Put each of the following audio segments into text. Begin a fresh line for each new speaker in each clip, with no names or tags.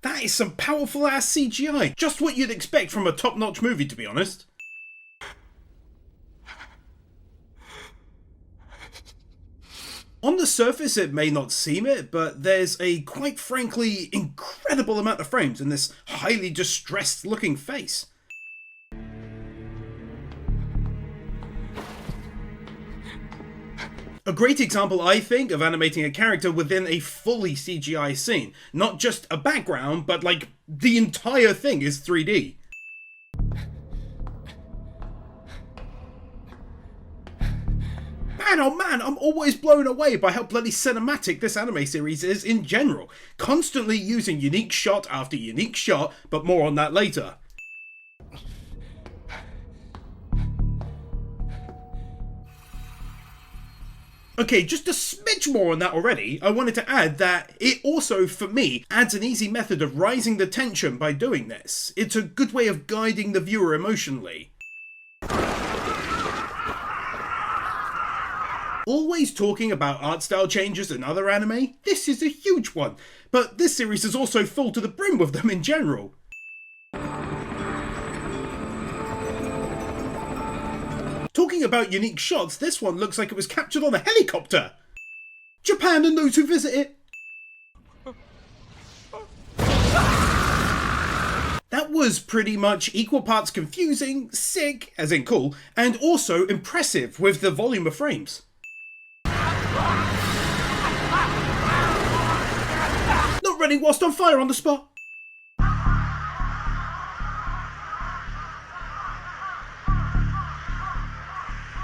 That is some powerful ass CGI, just what you'd expect from a top-notch movie, to be honest. On the surface it may not seem it, but there's a quite frankly incredible amount of frames in this highly distressed looking face. A great example, I think, of animating a character within a fully CGI scene. Not just a background, but like the entire thing is 3D. Man, oh man, I'm always blown away by how bloody cinematic this anime series is in general. Constantly using unique shot after unique shot, but more on that later. Okay, just a smidge more on that already. I wanted to add that it also, for me, adds an easy method of rising the tension by doing this. It's a good way of guiding the viewer emotionally. Always talking about art style changes in other anime, this is a huge one, but this series is also full to the brim with them in general. Talking about unique shots, this one looks like it was captured on a helicopter! Japan and those who visit it! That was pretty much equal parts confusing, sick, as in cool, and also impressive with the volume of frames. Not running whilst on fire on the spot!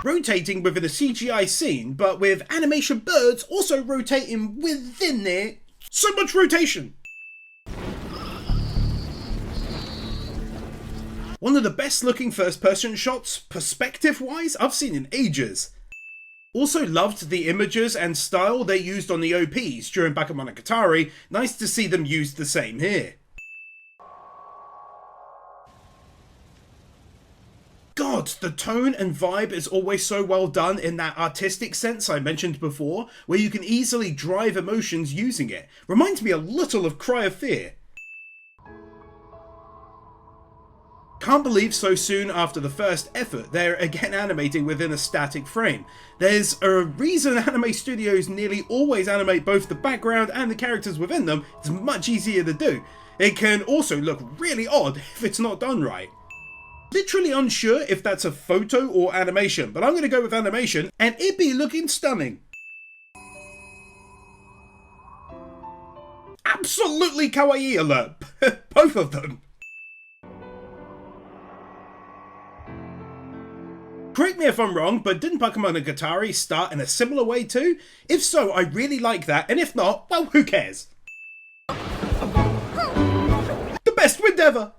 Rotating within a CGI scene, but with animation birds also rotating within it. So much rotation! One of the best looking first person shots, perspective wise, I've seen in ages. Also loved the images and style they used on the OPs during Bakemonogatari, nice to see them used the same here. God, the tone and vibe is always so well done in that artistic sense I mentioned before, where you can easily drive emotions using it. Reminds me a little of Creyer. Can't believe so soon after the first effort they're again animating within a static frame. There's a reason anime studios nearly always animate both the background and the characters within them. It's much easier to do. It can also look really odd if it's not done right. Literally unsure if that's a photo or animation, but I'm going to go with animation, and it be looking stunning. Absolutely kawaii alert, both of them. Correct me if I'm wrong, but didn't Bakemonogatari start in a similar way too? If so, I really like that, and if not, well, who cares? The best wind ever!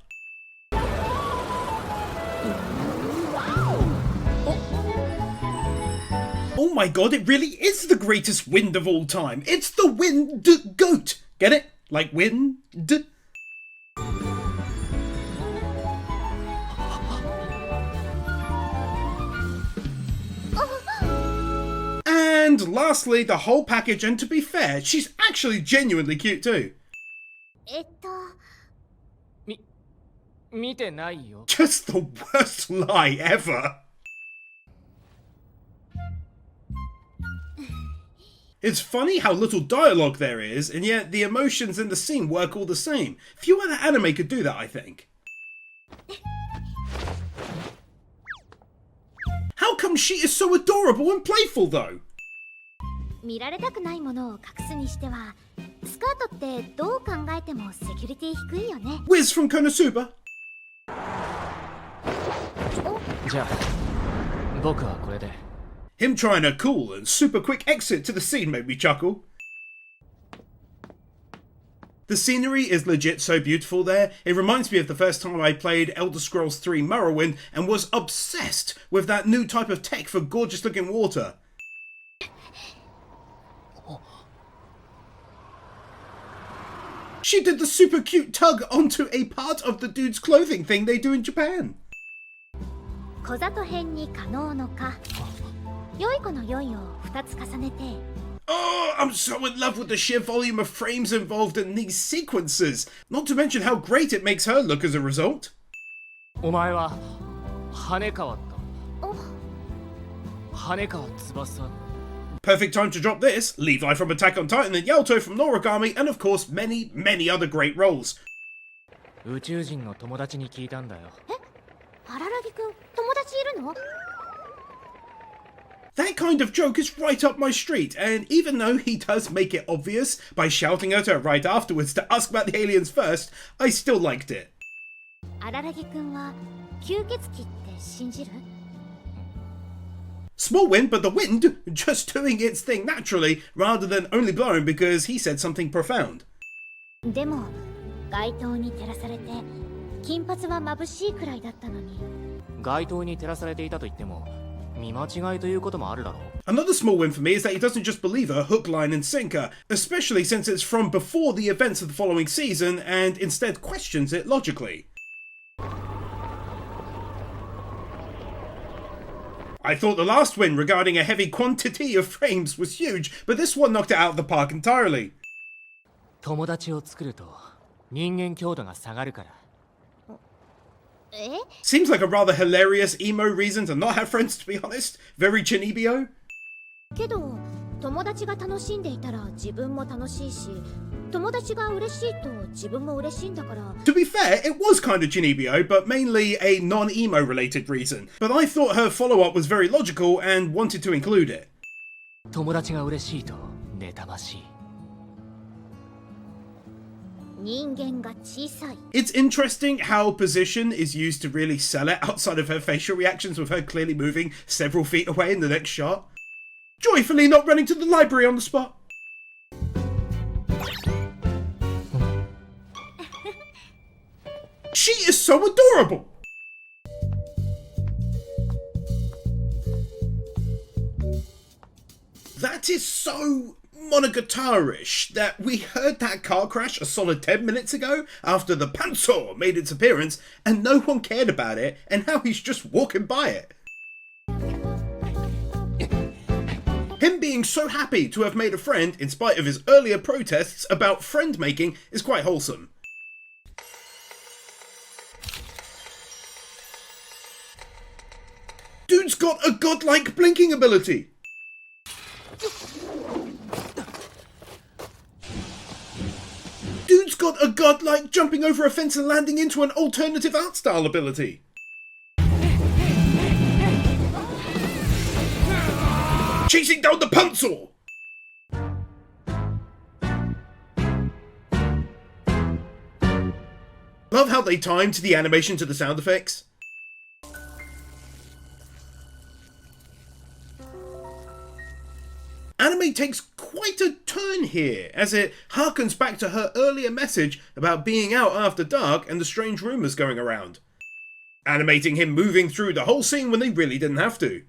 Oh my god, it really is the greatest wind of all time. It's the wind goat. Get it? Like wind? And lastly, the whole package, and to be fair, she's actually genuinely cute too. Just the worst lie ever. It's funny how little dialogue there is, and yet the emotions in the scene work all the same. Few other anime could do that, I think. How come she is so adorable and playful though? Wiz from Konosuba. Him trying a cool and super quick exit to the scene made me chuckle. The scenery is legit so beautiful there. It reminds me of the first time I played Elder Scrolls 3 Morrowind and was obsessed with that new type of tech for gorgeous looking water. She did the super cute tug onto a part of the dude's clothing thing they do in Japan. Oh, I'm so in love with the sheer volume of frames involved in these sequences, not to mention how great it makes her look as a result. Perfect time to drop this, Levi from Attack on Titan and Yalto from Noragami, and of course many, many other great roles. That kind of joke is right up my street, and even though he does make it obvious by shouting at her right afterwards to ask about the aliens first, I still liked it. Small wind, but the wind just doing its thing naturally rather than only blowing because he said something profound. Another small win for me is that he doesn't just believe her hook, line and sinker, especially since it's from before the events of the following season and instead questions it logically. I thought the last win regarding a heavy quantity of frames was huge, but this one knocked it out of the park entirely. Seems like a rather hilarious emo reason to not have friends, to be honest. Very Chinibio. To be fair, it was kind of Chinibio, but mainly a non-emo related reason. But I thought her follow-up was very logical and wanted to include it. It's interesting how position is used to really sell it outside of her facial reactions, with her clearly moving several feet away in the next shot. Joyfully not running to the library on the spot. She is so adorable! That is so Monogatari-ish that we heard that car crash a solid 10 minutes ago after the Panzer made its appearance and no one cared about it, and now he's just walking by it. Him being so happy to have made a friend in spite of his earlier protests about friend making is quite wholesome. Dude's got a godlike blinking ability! Dude's got a godlike jumping over a fence and landing into an alternative art style ability! Chasing down the Panzer! Love how they timed the animation to the sound effects. Anime takes quite a turn here, as it harkens back to her earlier message about being out after dark and the strange rumours going around, animating him moving through the whole scene when they really didn't have to.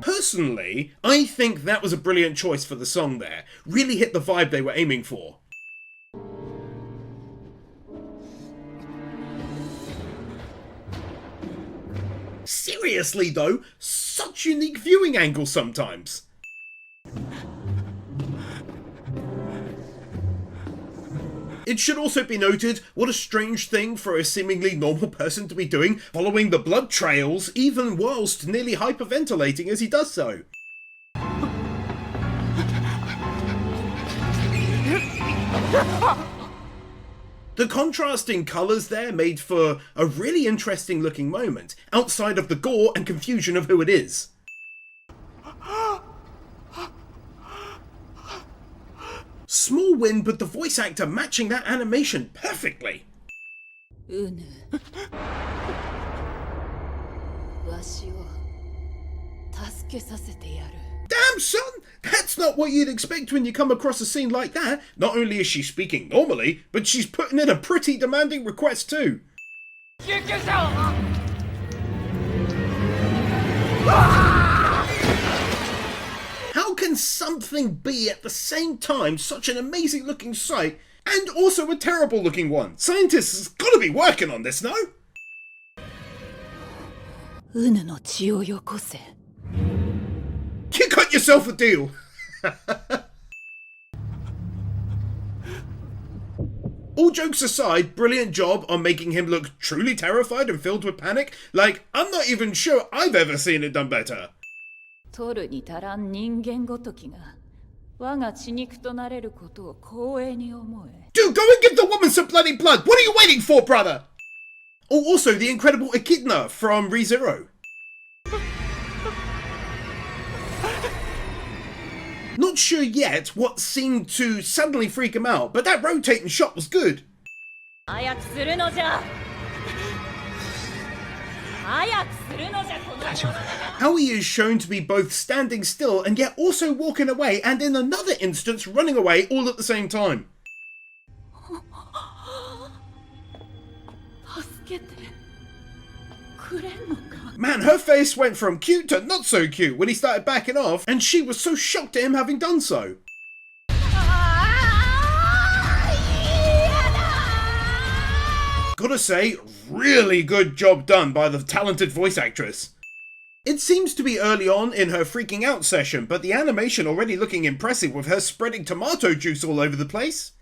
Personally, I think that was a brilliant choice for the song there, really hit the vibe they were aiming for. Seriously though, such unique viewing angles sometimes. It should also be noted, what a strange thing for a seemingly normal person to be doing, following the blood trails, even whilst nearly hyperventilating as he does so. The contrasting colours there made for a really interesting looking moment, outside of the gore and confusion of who it is. Small win, but the voice actor matching that animation perfectly. Damn son, that's not what you'd expect when you come across a scene like that. Not only is she speaking normally, but she's putting in a pretty demanding request too. How can something be at the same time such an amazing looking sight and also a terrible looking one? Scientists has got to be working on this, no? You got yourself a deal! All jokes aside, brilliant job on making him look truly terrified and filled with panic. Like, I'm not even sure I've ever seen it done better. Dude, go and give the woman some bloody blood! What are you waiting for, brother? Oh, also, the incredible Echidna from ReZero. Not sure yet what seemed to suddenly freak him out, but that rotating shot was good. How he is shown to be both standing still and yet also walking away, and in another instance running away all at the same time. Man, her face went from cute to not so cute when he started backing off, and she was so shocked at him having done so. Gotta say, really good job done by the talented voice actress. It seems to be early on in her freaking out session, but the animation already looking impressive with her spreading tomato juice all over the place.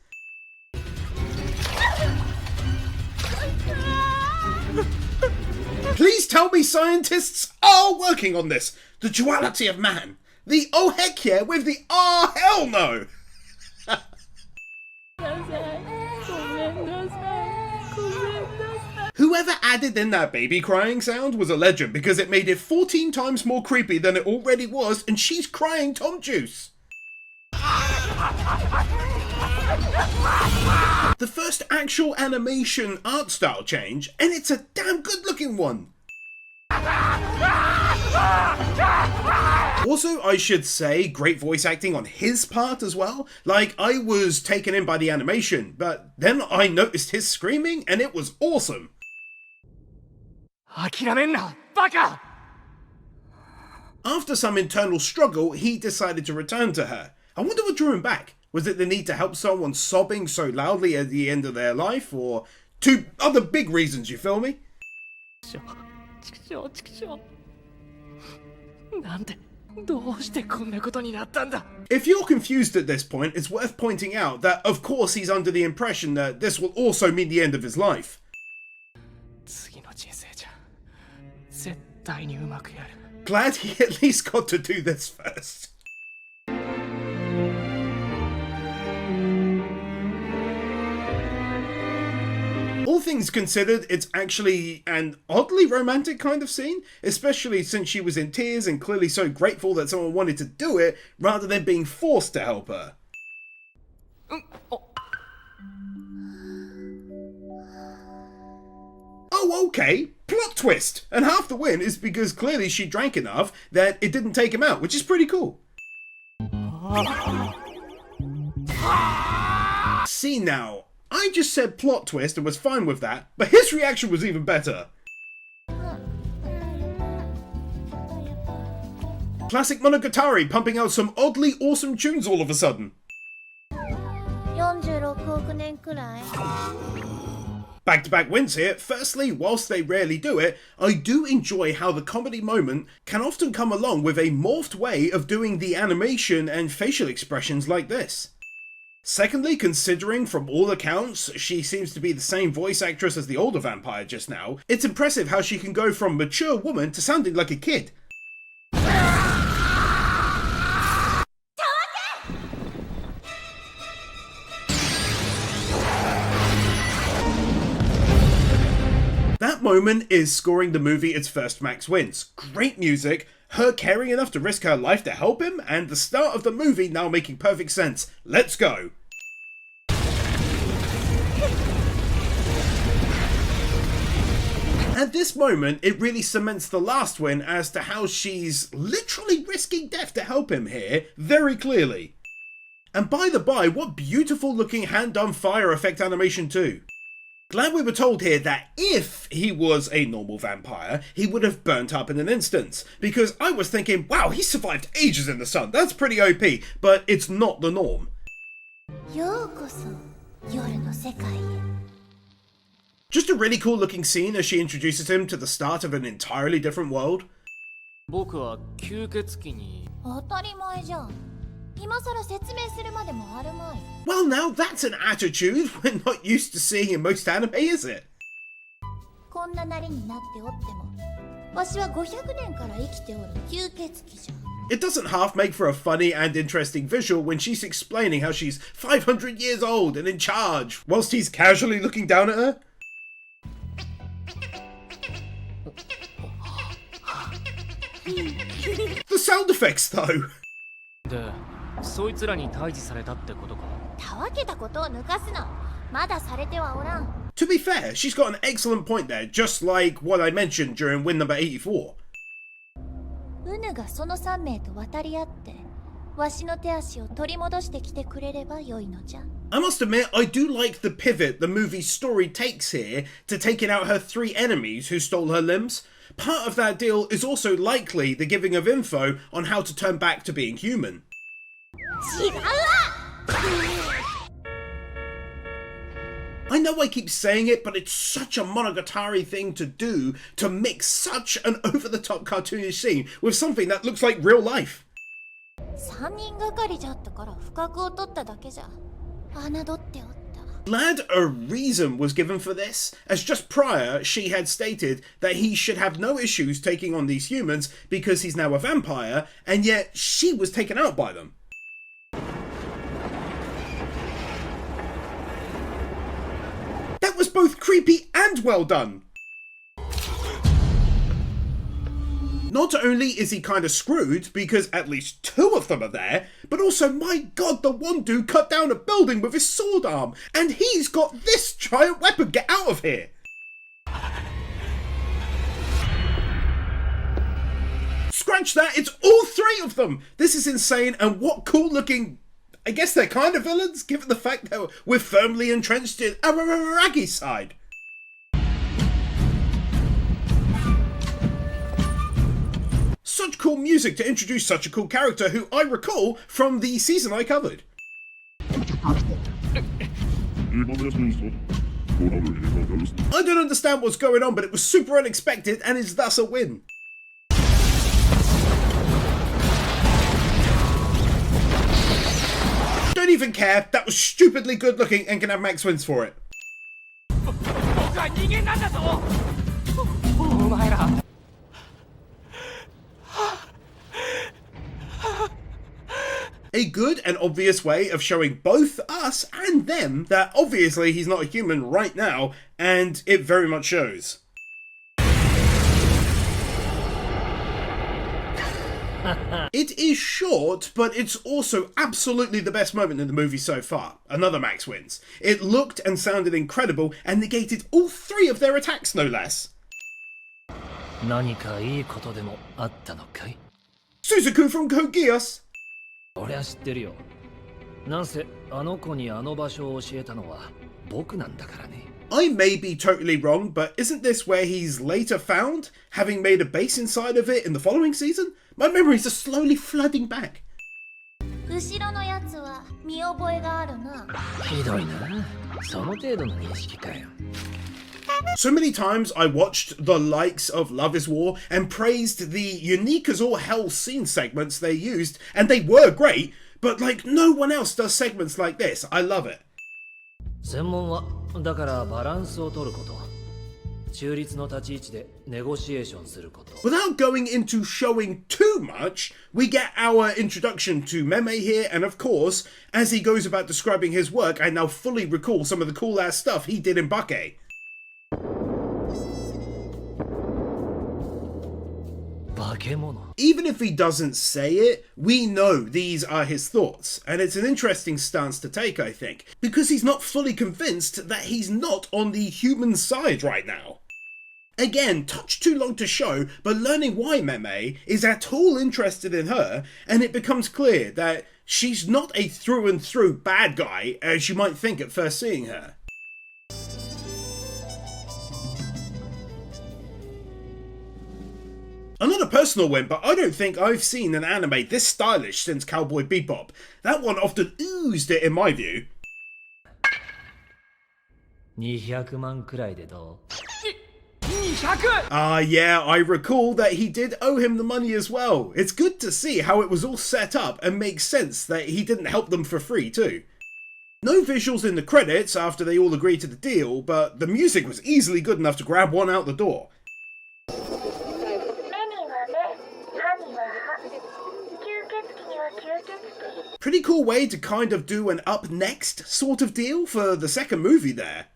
Please tell me scientists are working on this. The duality of man. The oh heck yeah with the oh hell no. Whoever added in that baby crying sound was a legend, because it made it 14 times more creepy than it already was, and she's crying Tom Juice. The first actual animation art style change, and it's a damn good looking one. Also, I should say, great voice acting on his part as well. Like, I was taken in by the animation, but then I noticed his screaming, and it was awesome. After some internal struggle, he decided to return to her. I wonder what drew him back. Was it the need to help someone sobbing so loudly at the end of their life, or two other big reasons, you feel me? If you're confused at this point, it's worth pointing out that of course he's under the impression that this will also mean the end of his life. Glad he at least got to do this first. All things considered, it's actually an oddly romantic kind of scene, especially since she was in tears and clearly so grateful that someone wanted to do it, rather than being forced to help her. Oh, okay, plot twist! And half the win is because clearly she drank enough that it didn't take him out, which is pretty cool. See now, I just said plot twist and was fine with that, but his reaction was even better. Classic Monogatari pumping out some oddly awesome tunes all of a sudden. Back-to-back wins here. Firstly, whilst they rarely do it, I do enjoy how the comedy moment can often come along with a morphed way of doing the animation and facial expressions like this. Secondly, considering from all accounts she seems to be the same voice actress as the older vampire just now, it's impressive how she can go from mature woman to sounding like a kid. That moment is scoring the movie its first max wins. Great music, her caring enough to risk her life to help him, and the start of the movie now making perfect sense. Let's go! At this moment, it really cements the last win as to how she's literally risking death to help him here, very clearly. And by the by, what beautiful looking hand-done fire effect animation too. Glad we were told here that if he was a normal vampire, he would have burnt up in an instant. Because I was thinking, wow, he survived ages in the sun, that's pretty OP, but it's not the norm. Just a really cool looking scene as she introduces him to the start of an entirely different world. Well, now that's an attitude we're not used to seeing in most anime, is it? It doesn't half make for a funny and interesting visual when she's explaining how she's 500 years old and in charge, whilst he's casually looking down at her. The sound effects, though. To be fair, she's got an excellent point there, just like what I mentioned during win number 84. I must admit, I do like the pivot the movie's story takes here to taking out her 3 enemies who stole her limbs. Part of that deal is also likely the giving of info on how to turn back to being human. I know I keep saying it, but it's such a Monogatari thing to do, to mix such an over-the-top cartoonish scene with something that looks like real life. Glad a reason was given for this, as just prior she had stated that he should have no issues taking on these humans because he's now a vampire, and yet she was taken out by them. That was both creepy and well done. Not only is he kind of screwed because at least 2 of them are there, but also, my god, the one dude cut down a building with his sword arm, and he's got this giant weapon. Get out of here! Scratch that, it's all 3 of them! This is insane, and what cool looking... I guess they're kind of villains, given the fact that we're firmly entrenched in Araragi's side. Such cool music to introduce such a cool character who I recall from the season I covered. I don't understand what's going on, but it was super unexpected and is thus a win. Don't even care, that was stupidly good looking and can have max wins for it. A good and obvious way of showing both us and them that obviously he's not a human right now, and it very much shows. It is short, but it's also absolutely the best moment in the movie so far. Another max wins. It looked and sounded incredible and negated all 3 of their attacks, no less. Suzuku from Code Geass. I may be totally wrong, but isn't this where he's later found, having made a base inside of it in the following season? My memories are slowly flooding back. So many times I watched the likes of Love is War and praised the unique as all hell scene segments they used, and they were great, but like no one else does segments like this. I love it. Without going into showing too much, we get our introduction to LaMay here, and of course, as he goes about describing his work, I now fully recall some of the cool ass stuff he did in Bake. Even if he doesn't say it, we know these are his thoughts, and it's an interesting stance to take, I think, because he's not fully convinced that he's not on the human side right now. Again, touch too long to show, but learning why LaMay is at all interested in her, and it becomes clear that she's not a through and through bad guy as you might think at first seeing her. Another personal win, but I don't think I've seen an anime this stylish since Cowboy Bebop. That one often oozed it in my view.
200万くらいでどう?
Ah, yeah, I recall that he did owe him the money as well. It's good to see how it was all set up and makes sense that he didn't help them for free too. No visuals in the credits after they all agreed to the deal, but the music was easily good enough to grab one out the door. Pretty cool way to kind of do an up next sort of deal for the second movie there.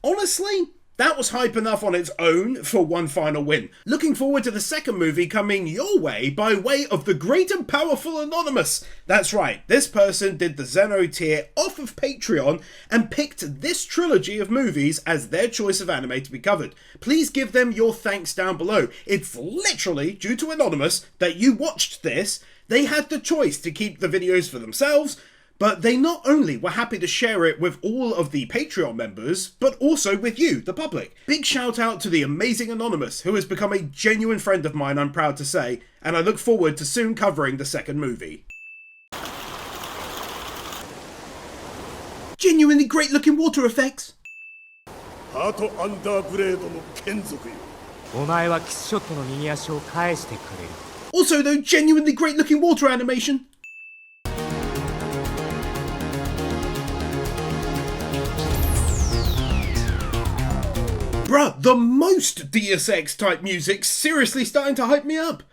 Honestly, that was hype enough on its own for one final win. Looking forward to the second movie coming your way by way of the great and powerful Anonymous. That's right, this person did the Zeno tier off of Patreon and picked this trilogy of movies as their choice of anime to be covered. Please give them your thanks down below. It's literally due to Anonymous that you watched this. They had the choice to keep the videos for themselves, but they not only were happy to share it with all of the Patreon members, but also with you, the public. Big shout out to the amazing Anonymous, who has become a genuine friend of mine, I'm proud to say, and I look forward to soon covering the second movie. Genuinely great looking water effects. Also, though, genuinely great looking water animation. Bruh, the most Deus Ex type music seriously starting to hype me up.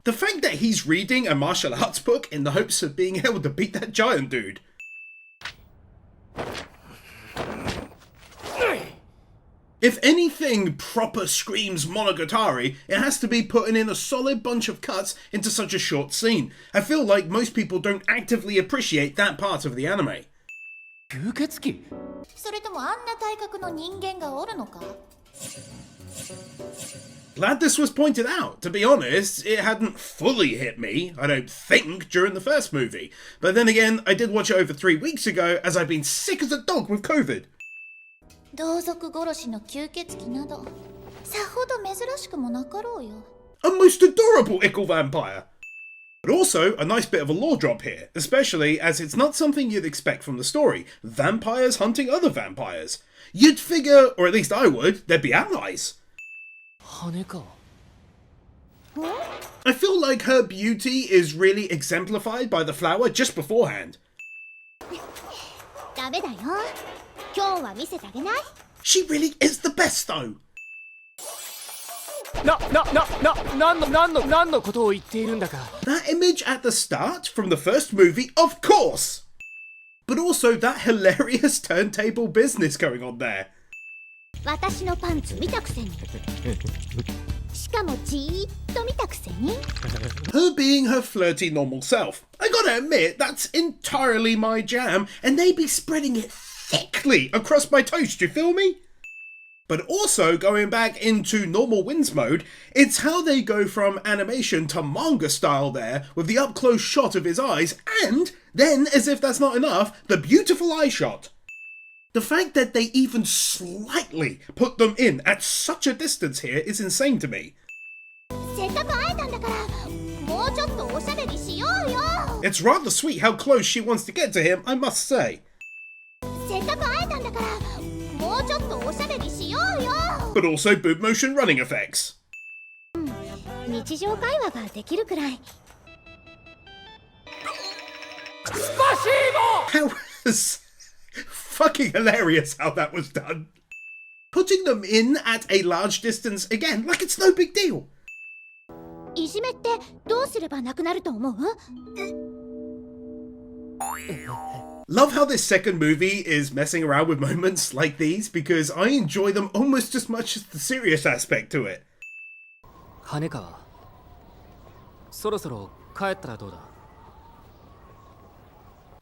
The fact that he's reading a martial arts book in the hopes of being able to beat that giant dude. If anything proper screams Monogatari, it has to be putting in a solid bunch of cuts into such a short scene. I feel like most people don't actively appreciate that part of the anime. Glad this was pointed out. To be honest, it hadn't fully hit me, I don't think, during the first movie. But then again, I did watch it over 3 weeks ago as I've been sick as a dog with COVID. A most adorable ickle vampire. But also, a nice bit of a lore drop here, especially as it's not something you'd expect from the story. Vampires hunting other vampires. You'd figure, or at least I would, they'd be allies. I feel like her beauty is really exemplified by the flower just beforehand. She really is the best though. That image at the start from the first movie, of course! But also that hilarious turntable business going on there. Her being her flirty normal self. I gotta admit, that's entirely my jam, and they be spreading it thickly across my toast, you feel me? But also, going back into normal wins mode, it's how they go from animation to manga style there, with the up-close shot of his eyes, and then, as if that's not enough, the beautiful eye shot. The fact that they even slightly put them in at such a distance here is insane to me. It's rather sweet how close she wants to get to him, I must say. But also boob motion running effects. That was fucking hilarious how that was done. Putting them in at a large distance again, like it's no big deal. Love how this second movie is messing around with moments like these because I enjoy them almost as much as the serious aspect to it.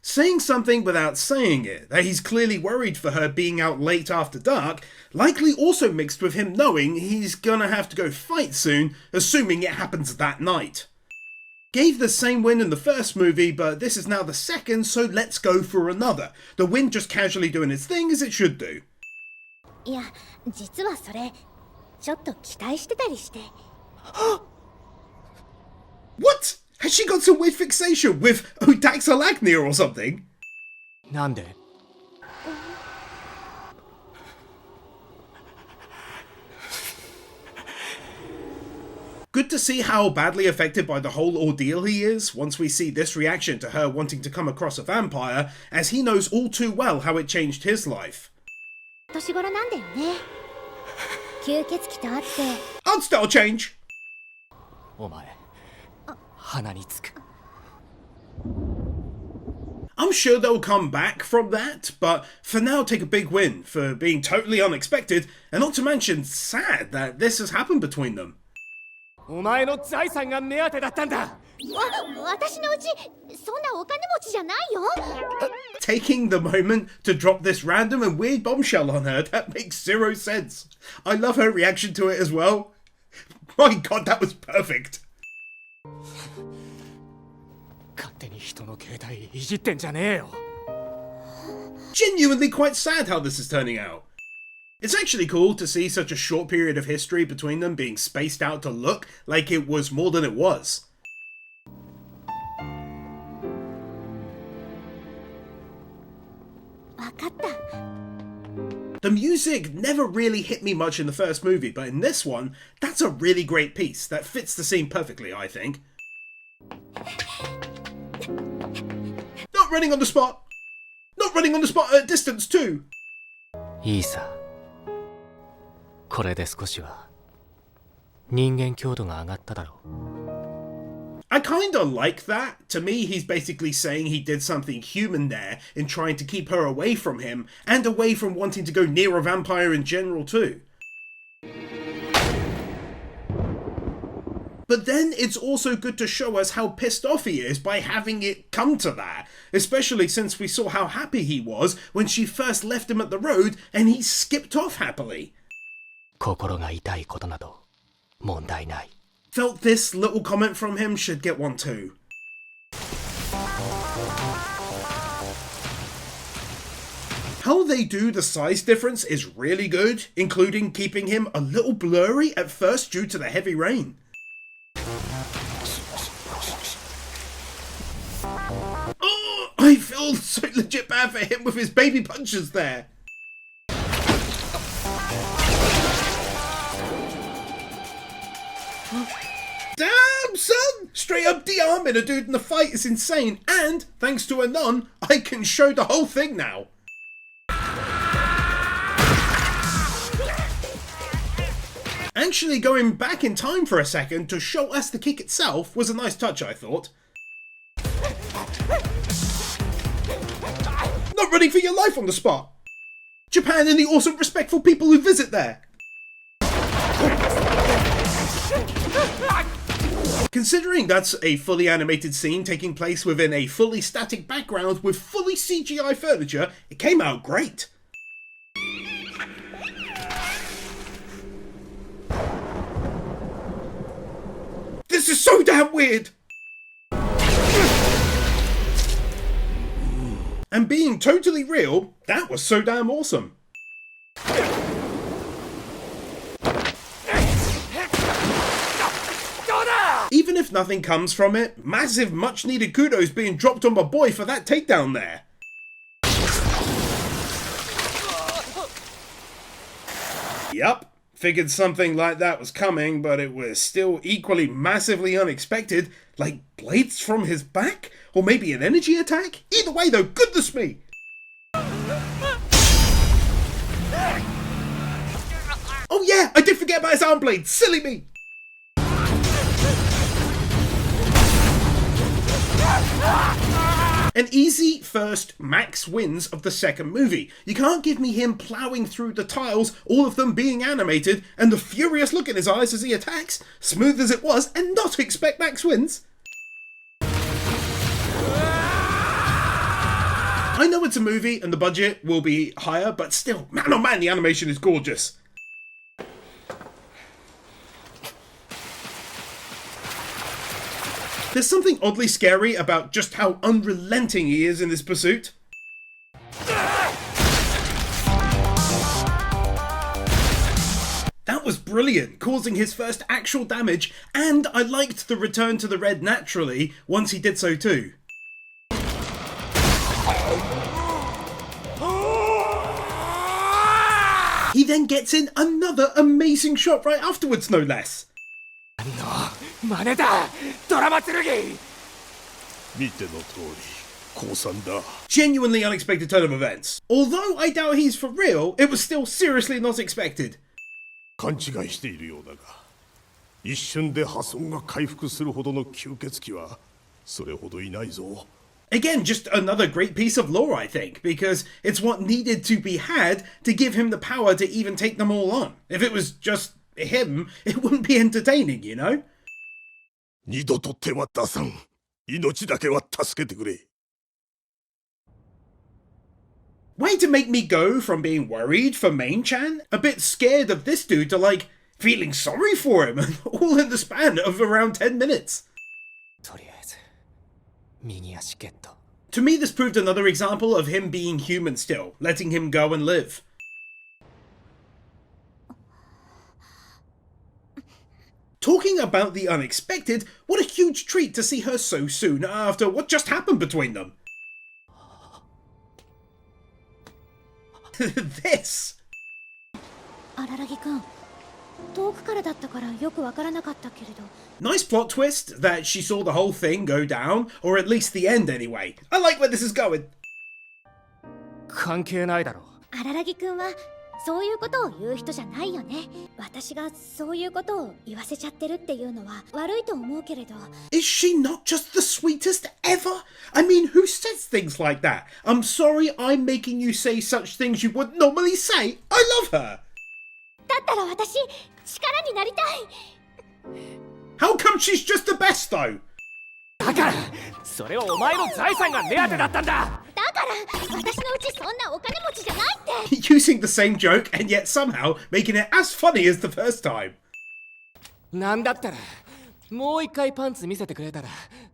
Saying something without saying it, that he's clearly worried for her being out late after dark, likely also mixed with him knowing he's gonna have to go fight soon, assuming it happens that night. Gave the same win in the first movie, but this is now the second, so let's go for another. The win just casually doing its thing as it should do.
ちょっと期待してたりして。
What? Has she got some weird fixation with Odaxalagnia or something?
なんで
Good to see how badly affected by the whole ordeal he is once we see this reaction to her wanting to come across a vampire, as he knows all too well how it changed his life.
年頃なんだよね。吸血鬼と会って。
Art style change!
お前鼻につく
I'm sure they'll come back from that, but for now take a big win for being totally unexpected, and not to mention sad that this has happened between them.
お前の財産が目当てだったんだ
私のうちそんなお金持ちじゃないよ。
Taking the moment to drop this random and weird bombshell on her, that makes zero sense. I love her reaction to it as well. My god, that was perfect.
勝手に人の携帯いじってんじゃねえよ
Genuinely quite sad how this is turning out. It's actually cool to see such a short period of history between them being spaced out to look like it was more than it was. The music never really hit me much in the first movie, but in this one, that's a really great piece that fits the scene perfectly, I think. Not running on the spot! Not running on the spot at a distance too!
いいさこれで少しは人間強度が上がっただろう
I kinda like that. To me, he's basically saying he did something human there in trying to keep her away from him, and away from wanting to go near a vampire in general too. But then it's also good to show us how pissed off he is by having it come to that, especially since we saw how happy he was when she first left him at the road and he skipped off happily.
心が痛いことなど問題ない
Felt this little comment from him should get one too. How they do the size difference is really good, including keeping him a little blurry at first due to the heavy rain. Oh, I feel so legit bad for him with his baby punches there. Damn, son! Straight up de-arming a dude in the fight is insane, and, thanks to a nun, I can show the whole thing now. Actually going back in time for a second to show us the kick itself was a nice touch, I thought. Not running for your life on the spot! Japan and the awesome respectful people who visit there! Considering that's a fully animated scene taking place within a fully static background with fully CGI furniture, it came out great. This is so damn weird! And being totally real, that was so damn awesome. Even if nothing comes from it, massive much needed kudos being dropped on my boy for that takedown there. Yup, figured something like that was coming, but it was still equally massively unexpected, like blades from his back? Or maybe an energy attack? Either way though, goodness me! Oh yeah, I did forget about his arm blade, silly me! An easy first max wins of the second movie. You can't give me him ploughing through the tiles, all of them being animated, and the furious look in his eyes as he attacks, smooth as it was, and not expect max wins. I know it's a movie and the budget will be higher, but still, man oh man, the animation is gorgeous. There's something oddly scary about just how unrelenting he is in this pursuit. That was brilliant, causing his first actual damage, and I liked the return to the red naturally once he did so too. He then gets in another amazing shot right afterwards, no less. Genuinely unexpected turn of events. Although I doubt he's for real, it was still seriously not expected. Again, just another great piece of lore, I think, because it's what needed to be had to give him the power to even take them all on. If it was just him, it wouldn't be entertaining, you know? Way to make me go from being worried for Main-chan, a bit scared of this dude, to like, feeling sorry for him, all in the span of around 10 minutes. To me, this proved another example of him being human still, letting him go and live. Talking about the unexpected, what a huge treat to see her so soon after what just happened between them. This! Nice plot twist that she saw the whole thing go down, or at least the end anyway. I like where this is going.
関係ないだろ。
荒木くんはそういうことを言う人じゃないよね。私がそういうことを言わせちゃってるっていうのは悪いと思うけれど。
Is she not just the sweetest ever? I mean, who says things like that? I'm sorry I'm making you say such things you would normally say. I love her.
だったら私、力になりたい。
How come she's just the best though?
だから、それはお前の財産が目当てだったんだ。
だから、私のうちそんなお金持ちじゃないって。
Using the same joke and yet somehow making it as funny as the first time.
なんだったら、もう一回パンツ見せてくれたら、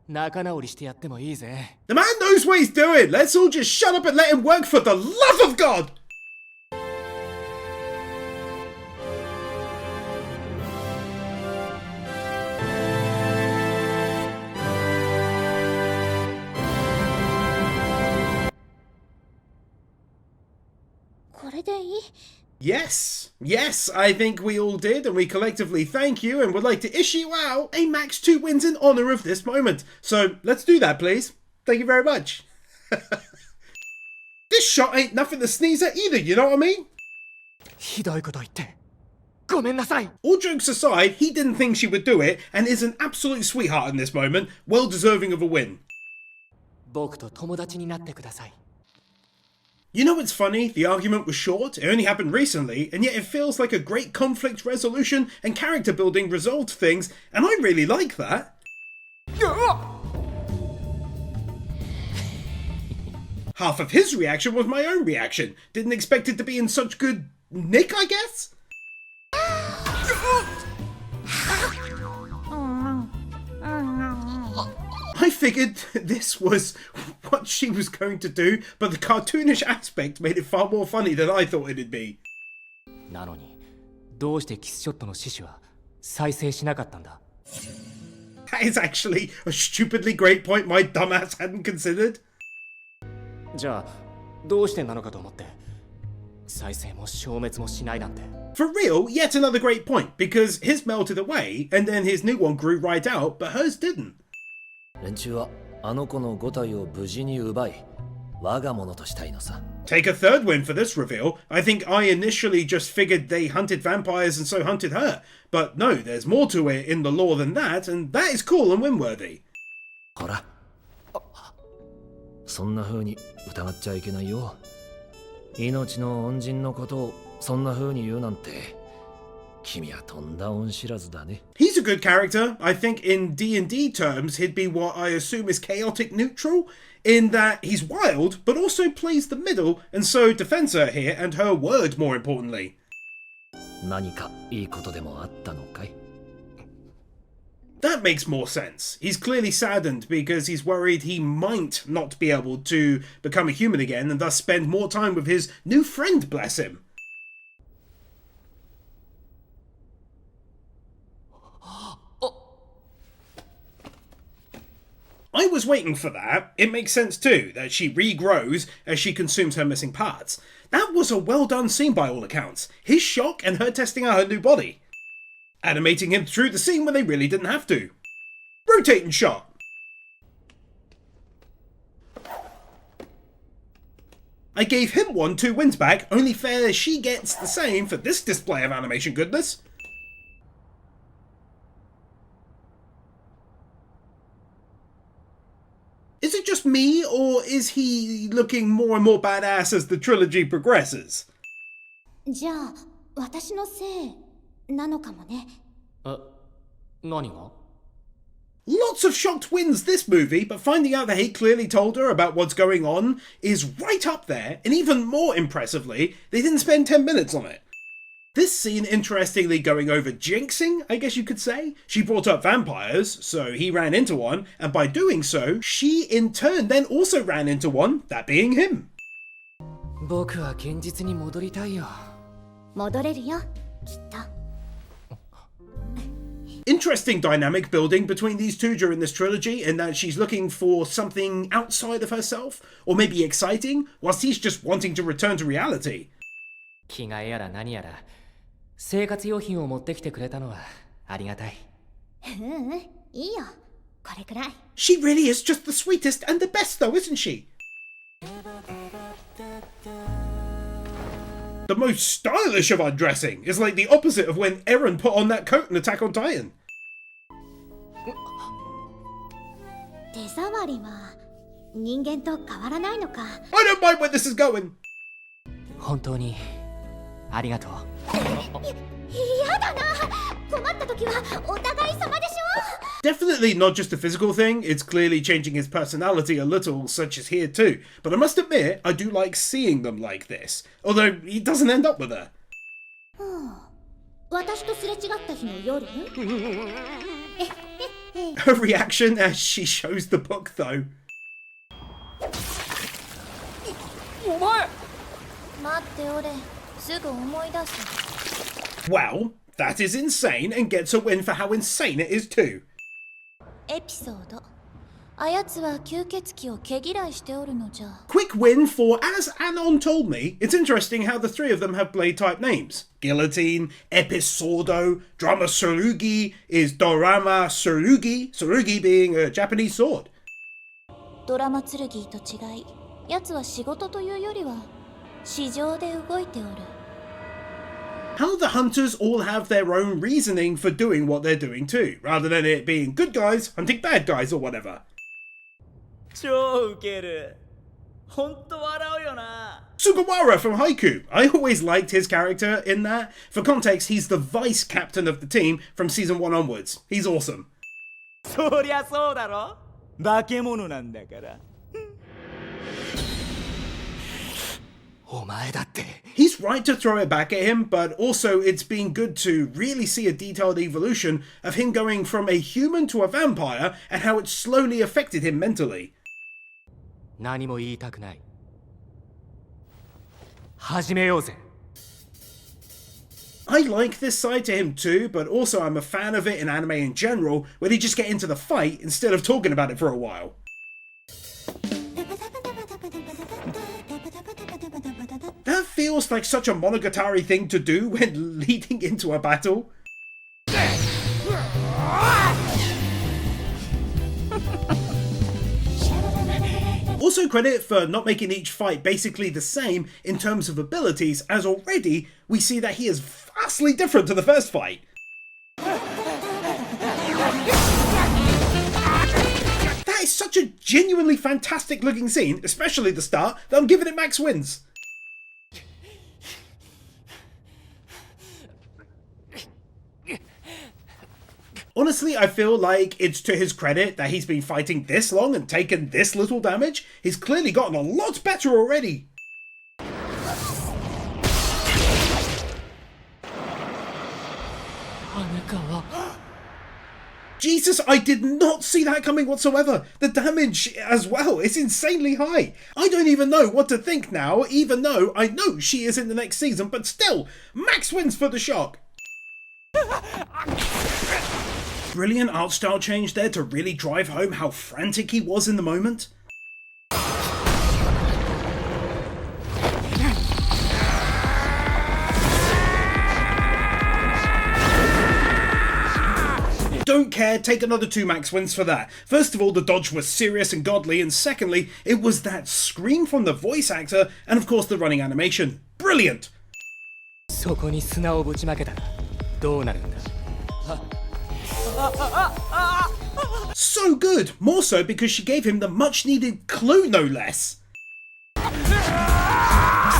仲直りしてやってもいいぜ。
The man knows what he's doing. Let's all just shut up and let him work for the love of God. Yes, I think we all did, and we collectively thank you and would like to issue out a max 2 wins in honour of this moment. So let's do that, please. Thank you very much. This shot ain't nothing to sneeze at either, you know what I mean?
ひどいこと言って、ごめんなさい。
All jokes aside, he didn't think she would do it and is an absolute sweetheart in this moment, well deserving of a win.
僕と友達になってください。
You know what's funny? The argument was short, it only happened recently, and yet it feels like a great conflict resolution and character building resolved things, and I really like that. Half of his reaction was my own reaction. Didn't expect it to be in such good nick, I guess? I figured this was what she was going to do, but the cartoonish aspect made it far more funny than I thought it'd be.
なのに、どうしてキスショットの獅子は再生しなかったんだ?
That is actually a stupidly great point my dumbass hadn't considered.
じゃあ、どうしてなのかと思って、再生も消滅もしないなんて。
For real, yet another great point, because his melted away, and then his new one grew right out, but hers didn't.
連中はあの子の5体を無事に奪い、我が物としたいのさ。
Take a third win for this reveal. I think I initially just figured they hunted vampires and so hunted her. But no, there's more to it in the lore than that, and that is cool and win-worthy.
ほら。そんな風に疑っちゃいけないよ。命の恩人のことをそんな風に言うなんて。君はとんだ恩知らずだね。
He's a good character. I think in D&D terms, he'd be what I assume is chaotic neutral, in that he's wild, but also plays the middle, and so defends her here, and her word more importantly.
何かいいことでもあったのかい?
That makes more sense. He's clearly saddened because he's worried he might not be able to become a human again, and thus spend more time with his new friend, bless him. I was waiting for that. It makes sense too, that she regrows as she consumes her missing parts. That was a well done scene by all accounts. His shock and her testing out her new body. Animating him through the scene when they really didn't have to. Rotating shot. I gave him 2 wins back, only fair she gets the same for this display of animation goodness. Is it just me, or is he looking more and more badass as the trilogy progresses?
じゃあ私のせいなのかもね。
何が?
Lots of shocked wins this movie, but finding out that he clearly told her about what's going on is right up there, and even more impressively, they didn't spend 10 minutes on it. This scene interestingly going over jinxing, I guess you could say. She brought up vampires, so he ran into one, and by doing so, she in turn then also ran into one, that being him.
僕は現実に戻りたいよ。
戻れるよ、きっと。
Interesting dynamic building between these two during this trilogy, in that she's looking for something outside of herself, or maybe exciting, whilst he's just wanting to return to reality.
着替えやら何やら生活用品を持ってきてくれたのはありがたい。
いいよ、これくらい。
She really is just the sweetest and the best though, isn't she? The most stylish of undressing is like the opposite of when Eren put on that coat in Attack on Titan.
手触りは人間と変わらないのか。
I don't mind where this is going.
本当にありがとう。
やだな。困った時はお互い様でしょ。
Definitely not just a physical thing, it's clearly changing his personality a little, such as here too. But I must admit, I do like seeing them like this. Although, he doesn't end up with her.
私とすれ違った日の夜
Her reaction as she shows the book though.
お前
待っておれ、すぐ思い出す。
Well, that is insane and gets a win for how insane it is too.
エピソード。あやつは吸血鬼を毛嫌いしておるのじゃ。
Quick win for, as Anon told me, it's interesting how the three of them have blade-type names. Guillotine, Episordo, Drama Tsurugi is Dorama Tsurugi, Tsurugi being a Japanese sword.
ドラマ剣と違い、やつは仕事というよりは市場で動いておる。
How the hunters all have their own reasoning for doing what they're doing too, rather than it being good guys hunting bad guys or whatever.
超ウケる。ほんと笑うよな。
Sugawara from Haiku. I always liked his character in that. For context, he's the vice captain of the team from season 1 onwards. He's awesome.
そりゃそうだろ。化け物なんだから。
お前だって。
He's right to throw it back at him, but also it's been good to really see a detailed evolution of him going from a human to a vampire and how it slowly affected him mentally.
何も言いたくない。始めようぜ。
I like this side to him too, but also I'm a fan of it in anime in general, where they just get into the fight instead of talking about it for a while. That feels like such a Monogatari thing to do when leading into a battle. Also credit for not making each fight basically the same in terms of abilities, as already we see that he is vastly different to the first fight. That is such a genuinely fantastic looking scene, especially the start, that I'm giving it max wins. Honestly, I feel like it's to his credit that he's been fighting this long and taken this little damage. He's clearly gotten a lot better already. Jesus, I did not see that coming whatsoever. The damage as well is insanely high. I don't even know what to think now, even though I know she is in the next season, but still, max wins for the shock. brilliant art style change there to really drive home how frantic he was in the moment. Don't care, take another 2 max wins for that. First of all, the dodge was serious and godly, and secondly, it was that scream from the voice actor, and of course the running animation. Brilliant!
そこに砂をぶちまけたらどうなるんだ
So good! More so because she gave him the much needed clue, no less.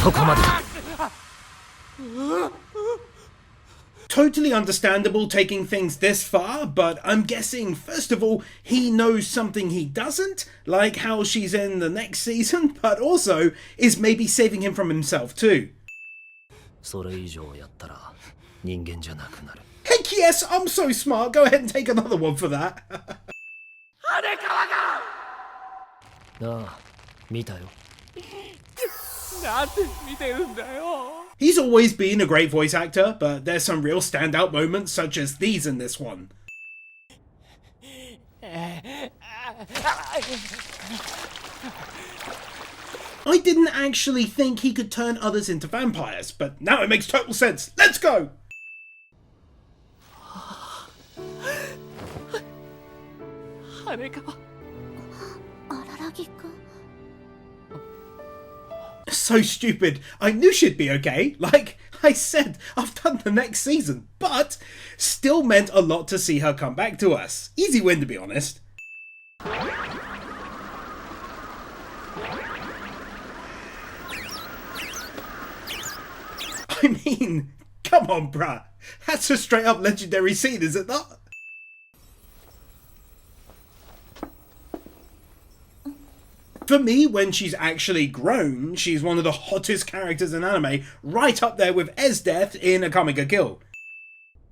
そこまでだ
Totally understandable taking things this far, but I'm guessing, first of all, he knows something he doesn't, like how she's in the next season, but also is maybe saving him from himself too.
それ以上やったら人間じゃなくなる
Heck yes, I'm so smart, go ahead and take another one for that.
ああ見たよ
なんで見てるんだよ
He's always been a great voice actor, but there's some real standout moments such as these in this one. I didn't actually think he could turn others into vampires, but now it makes total sense. Let's go!
羽川
Adarrylくん
So stupid. I knew she'd be okay. Like I said, I've done the next season, but still meant a lot to see her come back to us. Easy win, to be honest. I mean, come on, bruh. That's a straight up legendary scene, is it not? For me, when she's actually grown, she's one of the hottest characters in anime, right up there with Esdeath in Akame ga Kill.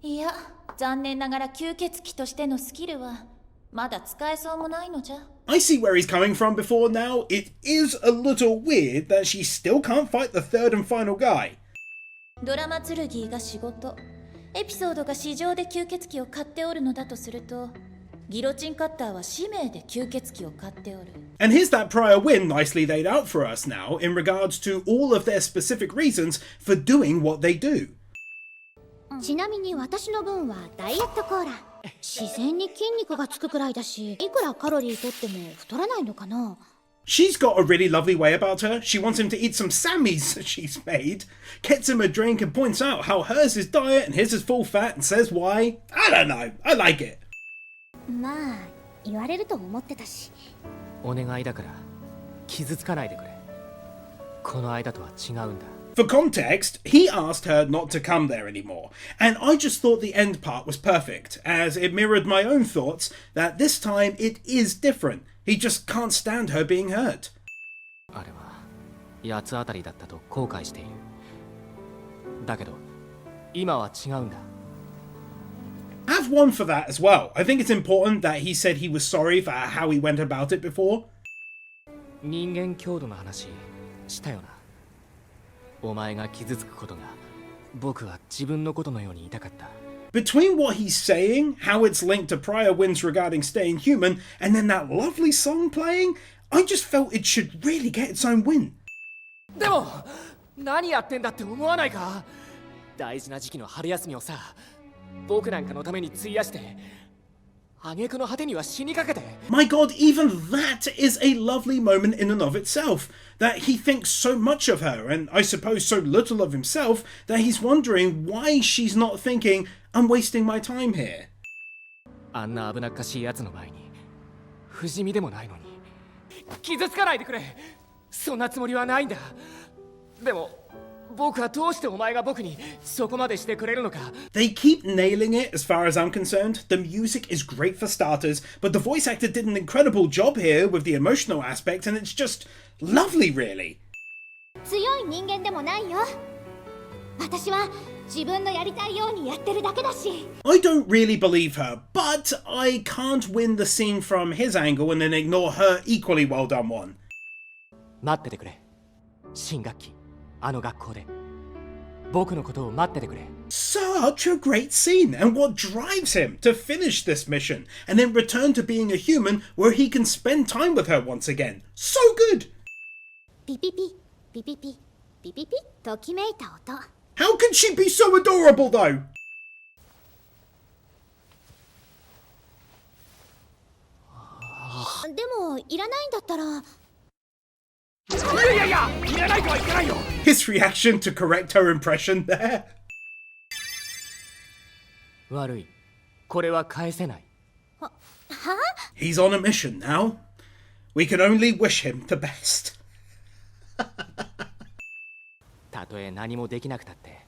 いや、残念ながら吸血鬼としてのスキルはまだ使えそうもないのじゃ。
I see where he's coming from before now. It is a little weird that she still can't fight the third and final guy.
ドラマ剣が仕事、エピソードが市場で吸血鬼を買っておるのだとすると、ギロチンカッターは使命で吸血鬼を買っておる。
And here's that prior win nicely laid out for us now in regards to all of their specific reasons for doing what they do.
ちなみに私の分はダイエットコーラ。自然に筋肉がつくくらいだし、いくらカロリーとっても太らないのかな。
She's got a really lovely way about her. She wants him to eat some Sammys that she's made, gets him a drink and points out how hers is diet and his is full fat and says why. I don't know. I like it.
まあ、言われると思ってたし。
お願いだから傷つかないでくれこの間とは違うんだ
For context, he asked her not to come there anymore, and I just thought the end part was perfect, as it mirrored my own thoughts that this time it is different. He just can't stand her being hurt.
あれは八つ当たりだったと後悔しているだけど今は違うんだ
Have one for that as well. I think it's important that he said he was sorry for how he went about it before.
人間強度の話したよなお前が傷つくことが僕は自分のことのように痛かった
Between what he's saying, how it's linked to prior wins regarding staying human, and then that lovely song playing, I just felt it should really get its own win.
でも何やってんだって思わないか大事な時期の春休みをさ僕なんかのために費やして挙句の果てには死にかけて
My god, even that is a lovely moment in and of itself. That he thinks so much of her, and I suppose so little of himself, that he's wondering why she's not thinking, I'm wasting my time here.
あんな危なっかしいやつの前に不死身でもないのに傷つかないでくれそんなつもりはないんだでも僕はどうしてお前が僕にそこまでしてくれるのか
They keep nailing it as far as I'm concerned. The music is great for starters, but the voice actor did an incredible job here with the emotional aspect, and it's just lovely, really.
強い人間でもないよ。私は自分のやりたいようにやってるだけだし。
I don't really believe her, but I can't win the scene from his angle and then ignore her equally well done one.
待っててくれ新学期あの学校で僕のことを待っててくれ。
Such a great scene, and what drives him to finish this mission and then return to being a human where he can spend time with her once again. So good!
ピピピピピピピピピときめいた音。
How can she be so adorable though?
でもいらないんだったら。
いやいやいらないとは言ってないよ。
His reaction to correct her impression there.
悪い。これは返せない。
は
He's on a mission now. We can only wish him the best.
たとえ何もできなくたって、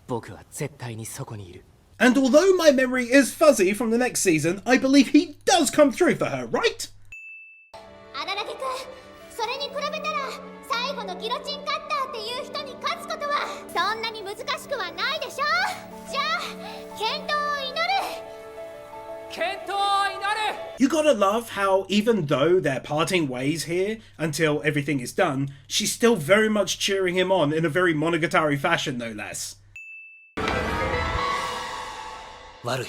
僕は絶対にそこにいる。
And although my memory is fuzzy from the next season, I believe he does come through for her, right?
アダラケ君、それに比べたら最後のギロチンカッターっていう人に勝つことはそんなに難しくはないでしょ。じゃあ健闘を祈る。
健闘を祈る。
You gotta love how even though they're parting ways here until everything is done, she's still very much cheering him on in a very Monogatari fashion, no less.
悪い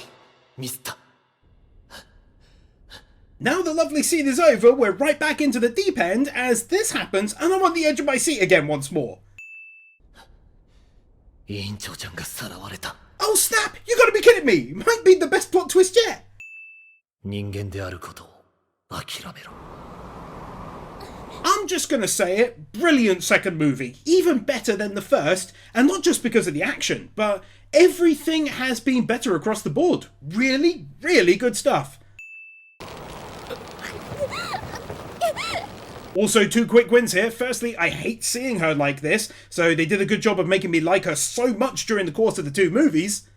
ミスった。
Now the lovely scene is over, we're right back into the deep end as this happens and I'm on the edge of my seat again once more.
委員長ちゃんがさらわれた。
Oh snap! You gotta be kidding me! Might be the best plot twist yet!
人間であることを諦めろ。
I'm just gonna say it, brilliant second movie, even better than the first, and not just because of the action, but everything has been better across the board. Really, really good stuff. Also, two quick wins here. Firstly, I hate seeing her like this, so they did a good job of making me like her so much during the course of the two movies.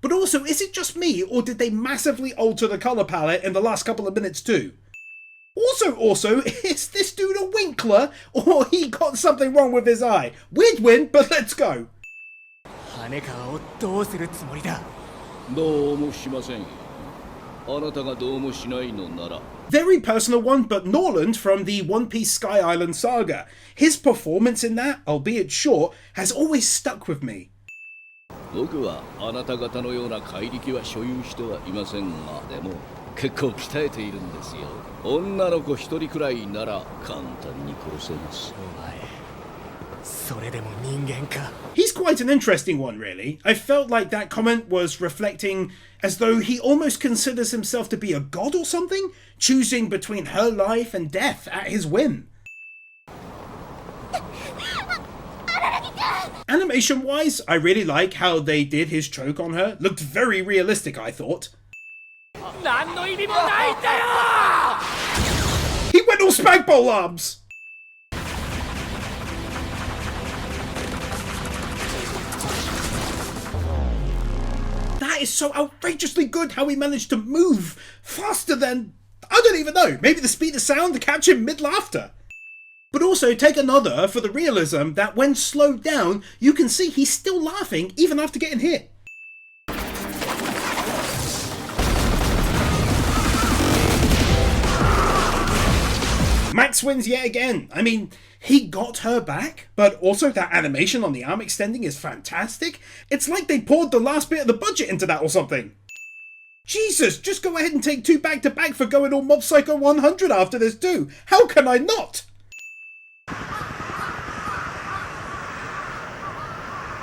But also, is it just me, or did they massively alter the colour palette in the last couple of minutes too? Also, is this dude a winkler, or he got something wrong with his eye? Weird win, but let's go.
羽川をどうするつもりだ。
どうもしません。あなたがどうもしないのなら。
Very personal one, but Norland from the One Piece Sky Island saga. His performance in that, albeit short, has always stuck with me.
僕はあなた方のような怪力は所有してはいませんが、でも結構鍛えているんですよ。女の子一人くらいなら簡単に殺せます。
お前、それでも人間か。
He's quite an interesting one, really. I felt like that comment was reflecting as though he almost considers himself to be a god or something, choosing between her life and death at his whim. Animation-wise, I really like how they did his choke on her. Looked very realistic, I thought.
何の意味もないんだよ。
He went all spagbowl arms! That is so outrageously good how he managed to move faster than... I don't even know, maybe the speed of sound to catch him mid-laughter. But also take another for the realism that when slowed down, you can see he's still laughing even after getting hit. Max wins yet again. I mean, he got her back, but also that animation on the arm extending is fantastic. It's like they poured the last bit of the budget into that or something. Jesus, just go ahead and take two back-to-back for going all Mob Psycho 100 after this too. How can I not?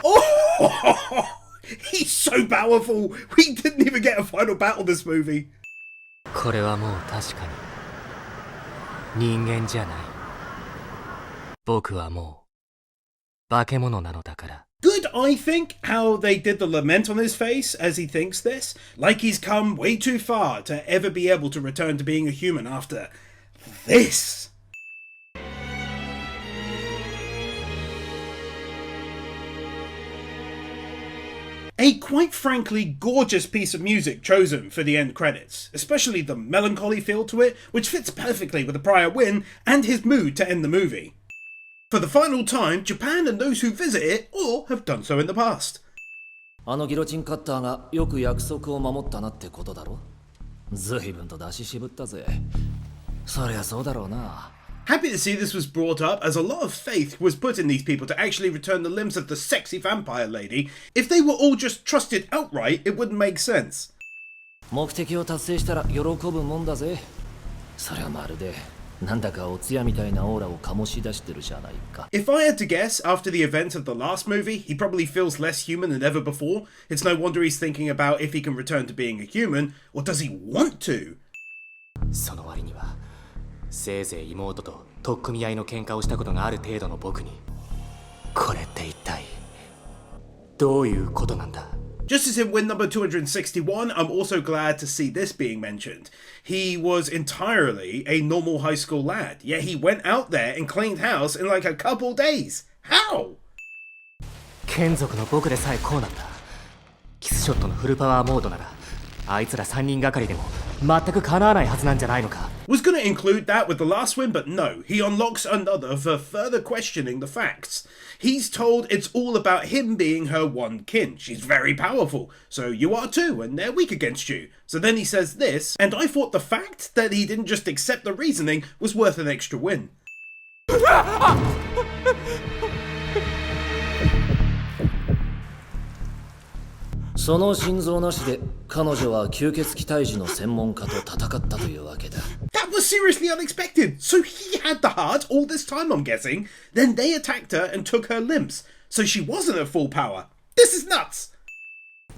Oh, he's so powerful. We didn't even get a final battle this movie.
これはもう確かに人間じゃない。僕はもう化け物なのだから。
Good, I think, how they did the lament on his face as he thinks this. Like he's come way too far to ever be able to return to being a human after this. A quite frankly gorgeous piece of music chosen for the end credits, especially the melancholy feel to it, which fits perfectly with the prior win and his mood to end the movie. For the final time, Japan and those who visit it all have done so in the past.
あのギロチンカッターがよく約束を守ったなってことだろ。随分と出し渋ったぜ。そりゃそうだろうな。
Happy to see this was brought up, as a lot of faith was put in these people to actually return the limbs of the sexy vampire lady. If they were all just trusted outright, it wouldn't make sense.
目的を達成したら喜ぶもんだぜ。それはまるでなんだかおつやみたいなオーラを醸し出してるじゃないか。
If I had to guess, after the events of the last movie, he probably feels less human than ever before. It's no wonder he's thinking about if he can return to being a human, or does he want to?
その割にはせいぜい妹と取っ組み合いの喧嘩をしたことがある程度の僕にこれって一体どういうことなんだ。
Just as in win number 261, I'm also glad to see this being mentioned. He was entirely a normal high school lad, yet he went out there and cleaned house in like a couple days. How?
眷属の僕でさえこうなんだ。キスショットのフルパワーモードならあいつら3人がかりでも全く叶わないはずなんじゃないのか。
Was gonna include that with the last win, but no, he unlocks another for further questioning the facts. He's told it's all about him being her one kin. She's very powerful, so you are too, and they're weak against you. So then he says this, and I thought the fact that he didn't just accept the reasoning was worth an extra win.
So の心臓なしで彼女は吸血鬼退治の専門家と戦ったというわけだ。
That was seriously unexpected. So he had the heart all this time, I'm guessing. Then they attacked her and took her limbs. So she wasn't at full power. This is nuts.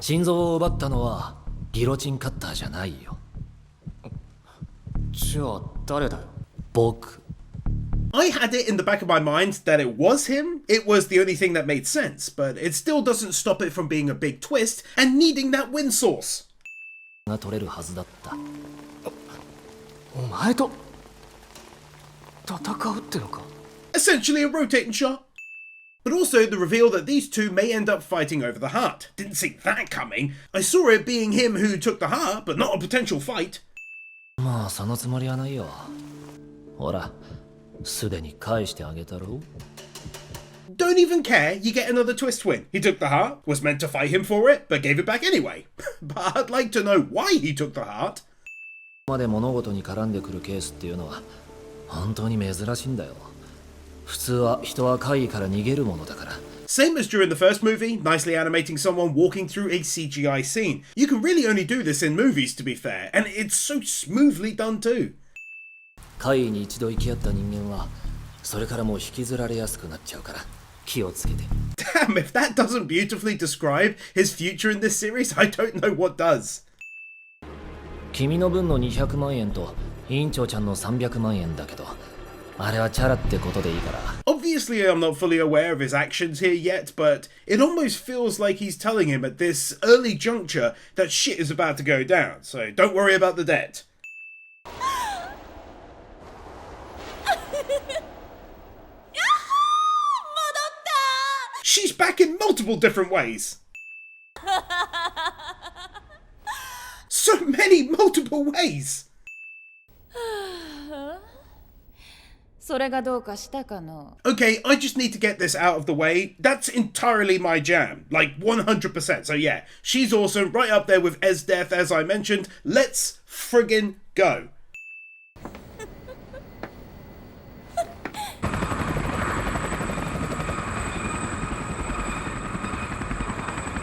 心臓を奪ったのはギロチンカッターじゃないよ。
じゃあ誰だよ。
僕。
I had it in the back of my mind that it was him. It was the only thing that made sense, but it still doesn't stop it from being a big twist and needing that win source.
が取れるはずだった。
お前と戦うってのか。
Essentially a rotating shot. But also the reveal that these two may end up fighting over the heart. Didn't see that coming. I saw it being him who took the heart, but not a potential fight.
まあそのつもりはないよ。ほら、すでに返してあげたろ。
Don't even care, you get another twist win. He took the heart, was meant to fight him for it, but gave it back anyway. But I'd like to know why he took the heart.
まで物事に絡んでくるケースっていうのは本当に珍しいんだよ。普通は人は怪異から逃げるものだから。
Same as during the first movie, nicely animating someone walking through a CGI scene. You can really only do this in movies, to be fair, and it's so smoothly done too.
怪異に一度生き合った人間はそれからもう引きずられやすくなっちゃうから気をつけて。
Damn, if that doesn't beautifully describe his future in this series, I don't know what does.
君の分の200万円と委員長ちゃんの300万円だけど、あれはチャラってことでいいから。
Obviously, I'm not fully aware of his actions here yet, but it almost feels like he's telling him at this early juncture that shit is about to go down, so don't worry about the debt. She's back in multiple different ways. So many multiple ways.
それがどうかしたかの。
Okay, I just need to get this out of the way. That's entirely my jam, like 100%. So yeah, she's awesome, right up there with Esdeath as I mentioned. Let's friggin' go.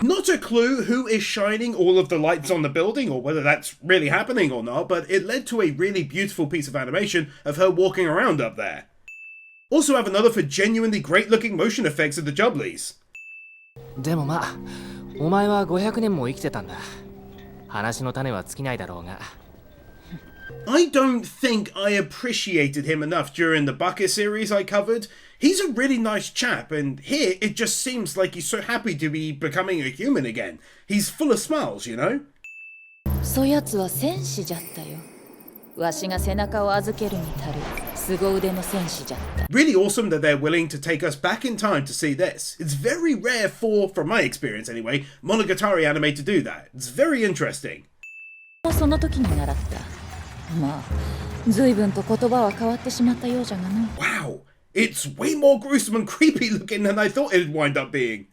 Not a clue who is shining all of the lights on the building or whether that's really happening or not, but it led to a really beautiful piece of animation of her walking around up there. Also have another for genuinely great looking motion effects of the Jubblies.
でもまあお前は500年も生きてたんだ。話の種は尽きないだろうが。
I don't think I appreciated him enough during the Bucket series I covered. He's a really nice chap, and here it just seems like he's so happy to be becoming a human again. He's full of smiles, you know?
そやつは戦士じゃったよ。わしが背中を預けるに足る凄腕の戦士じゃった。
Really awesome that they're willing to take us back in time to see this. It's very rare for, from my experience anyway, Monogatari anime to do that. It's very interesting.
その時に習った。まあ、随分と言葉は変わってしまったようじゃがの。
Wow, it's way more gruesome and creepy looking than I thought it'd wind up being.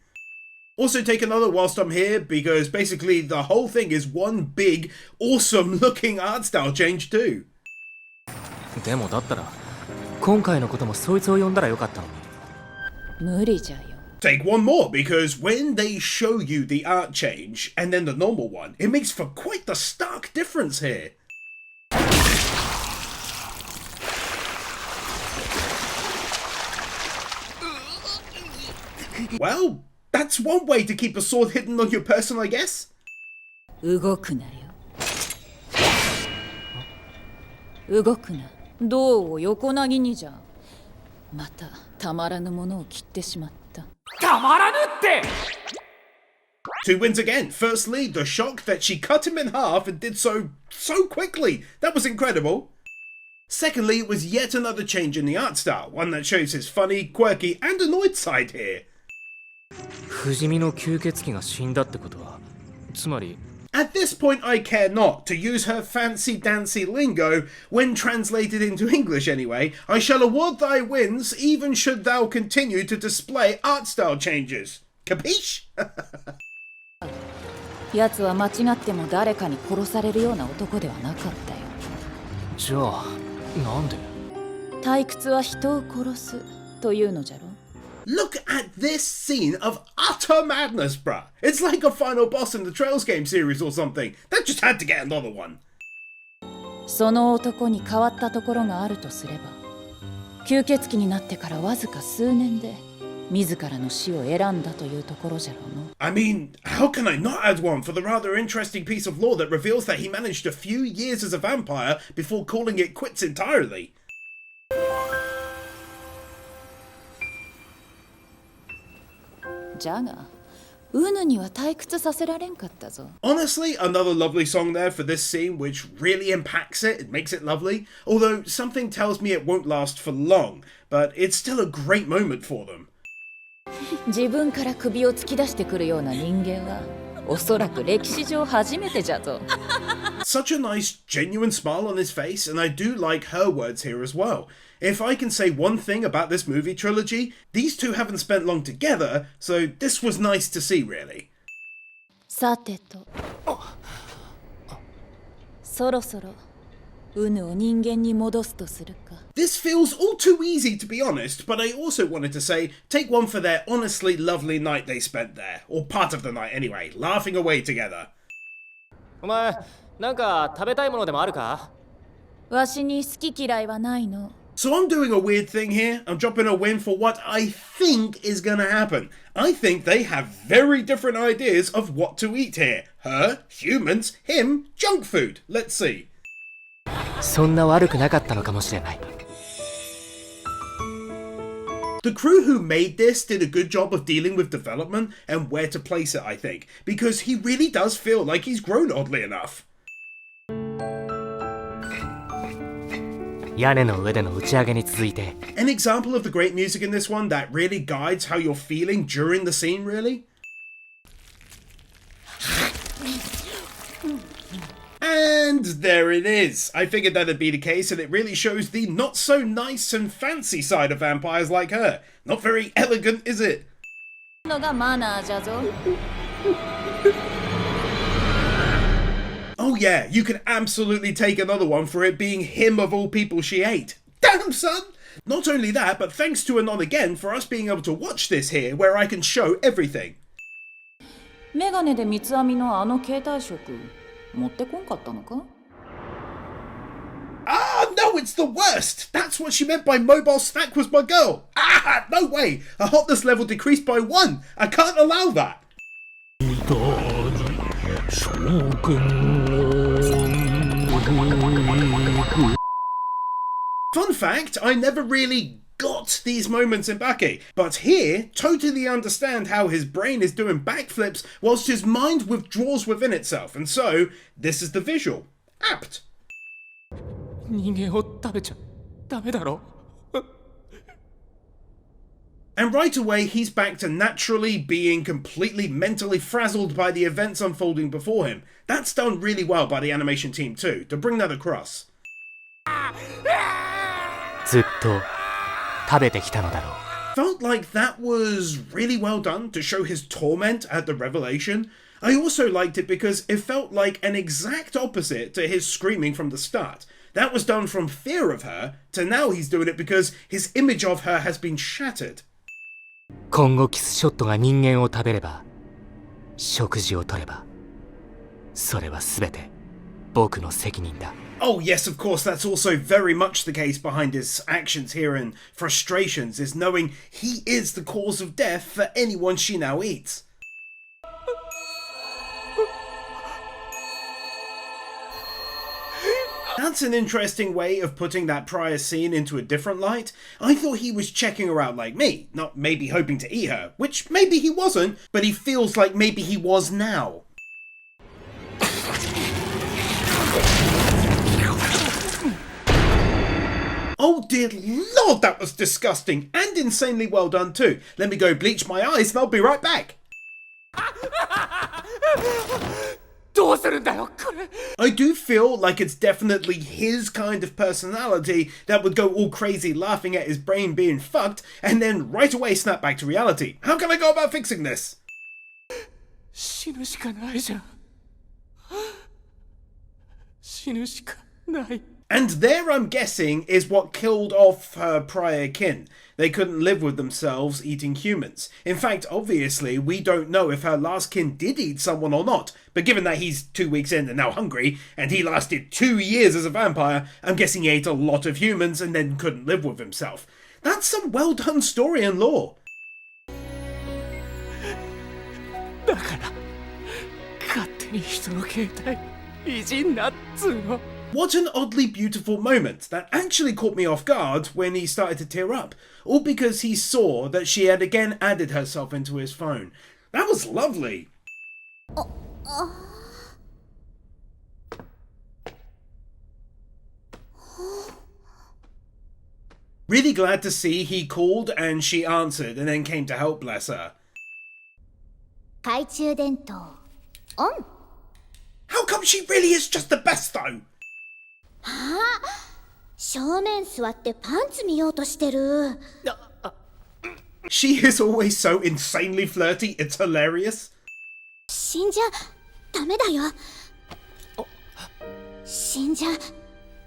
Also take another whilst I'm here, because basically the whole thing is one big, awesome looking art style change too.
でもだったら今回のこともそいつを呼んだらよかったのに。
無理じゃよ。
Take one more, because when they show you the art change and then the normal one, it makes for quite the stark difference here. Well, that's one way to keep a sword hidden on your person, I guess.
動くなよ。動くな。銅を横なぎにじゃ。またたまらぬものを切ってしまった。
たまらぬって。
Two wins again. Firstly, the shock that she cut him in half and did so quickly. That was incredible. Secondly, it was yet another change in the art style, one that shows his funny, quirky, and annoyed side here.
不死身の吸血鬼が死んだってことは、つまり。
At this point, I care not. To use her fancy-dancy lingo, when translated into English anyway, I shall award thy wins even should thou continue to display art style changes. Capiche?
奴は間違っても誰かに殺されるような男ではなかったよ。
じゃあ、なんで？
退屈は人を殺すというのじゃろ。
Look at this scene of utter madness, bruh. It's like a final boss in the Trails game series or something. That just had to get another one.
その男に変わったところがあるとすれば、吸血鬼になってからわずか数年で自らの死を選んだというところじゃろうの。
I mean, how can I not add one for the rather interesting piece of lore that reveals that he managed a few years as a vampire before calling it quits entirely?
じゃが、ウヌには退屈させられんかったぞ。
Honestly, another lovely song there for this scene, which really impacts it. It makes it lovely. Although something tells me it won't last for long, but it's still a great moment for them.
自分から首を突き出してくるような人間は、おそらく歴史上初めてじゃぞ。
Such a nice, genuine smile on his face, and I do like her words here as well. If I can say one thing about this movie trilogy, these two haven't spent long together, so this was nice to see, really.
さてと、そろそろウヌを人間に戻すとするか。
This feels all too easy, to be honest, but I also wanted to say, take one for their honestly lovely night they spent there, or part of the night anyway, laughing away together.
お前、なんか食べたいものでもあるか？
わしに好き嫌いはないの。
So I'm doing a weird thing here. I'm dropping a win for what I think is gonna happen. I think they have very different ideas of what to eat here. Her, humans, him, junk food. Let's see.
そんな悪くなかったのかもしれない。
The crew who made this did a good job of dealing with development and where to place it, I think, because he really does feel like he's grown oddly enough.
屋根の上での打ち上げに続いて。
An example of the great music in this one that really guides how you're feeling during the scene, really? And there it is. I figured that'd be the case, and it really shows the not so nice and fancy side of vampires like her. Not very elegant, is it?
のがマナーじゃぞ。
Oh yeah, you can absolutely take another one for it being him of all people she ate. Damn, son! Not only that, but thanks to Anon again for us being able to watch this here, where I can show everything.
メガネで三つ編みのあの携帯色、持ってこんかったのか？
Ah, no, it's the worst! That's what she meant by mobile snack was my girl! Ah, no way! Her hotness level decreased by 1! I can't allow that! Fun fact, I never really got these moments in Bake, but here, totally understand how his brain is doing backflips whilst his mind withdraws within itself, and so, this is the visual. Apt.
人間を食べちゃダメだろ。
And right away, he's back to naturally being completely mentally frazzled by the events unfolding before him. That's done really well by the animation team too, to bring that across.
ずっと食べてきたのだろう。
Felt like that was really well done to show his torment at the revelation. I also liked it because it felt like an exact opposite to his screaming from the start. That was done from fear of her, to now he's doing it because his image of her has been shattered.
今後キスショットが人間を食べれば、食事を取れば、それは全て僕の責任だ。
Oh yes, of course, that's also very much the case behind his actions here and frustrations, is knowing he is the cause of death for anyone she now eats. That's an interesting way of putting that prior scene into a different light. I thought he was checking her out like me, not maybe hoping to eat her, which maybe he wasn't, but he feels like maybe he was now. Oh dear lord, that was disgusting, and insanely well done too. Let me go bleach my eyes and I'll be right back. I do feel like it's definitely his kind of personality that would go all crazy laughing at his brain being fucked and then right away snap back to reality. How can I go about fixing this? And there, I'm guessing, is what killed off her prior kin. They couldn't live with themselves eating humans. In fact, obviously, we don't know if her last kin did eat someone or not. But given that he's 2 weeks in and now hungry, and he lasted 2 years as a vampire, I'm guessing he ate a lot of humans and then couldn't live with himself. That's some well done story and lore. What an oddly beautiful moment that actually caught me off guard when he started to tear up, all because he saw that she had again added herself into his phone. That was lovely. Really glad to see he called and she answered and then came to help, bless her.
懐中電灯 on.
How come she really is just the best though?
正面座ってパンツ見ようとしてる。
She is always so insanely flirty, it's hilarious.
死んじゃダメだよ。死んじゃ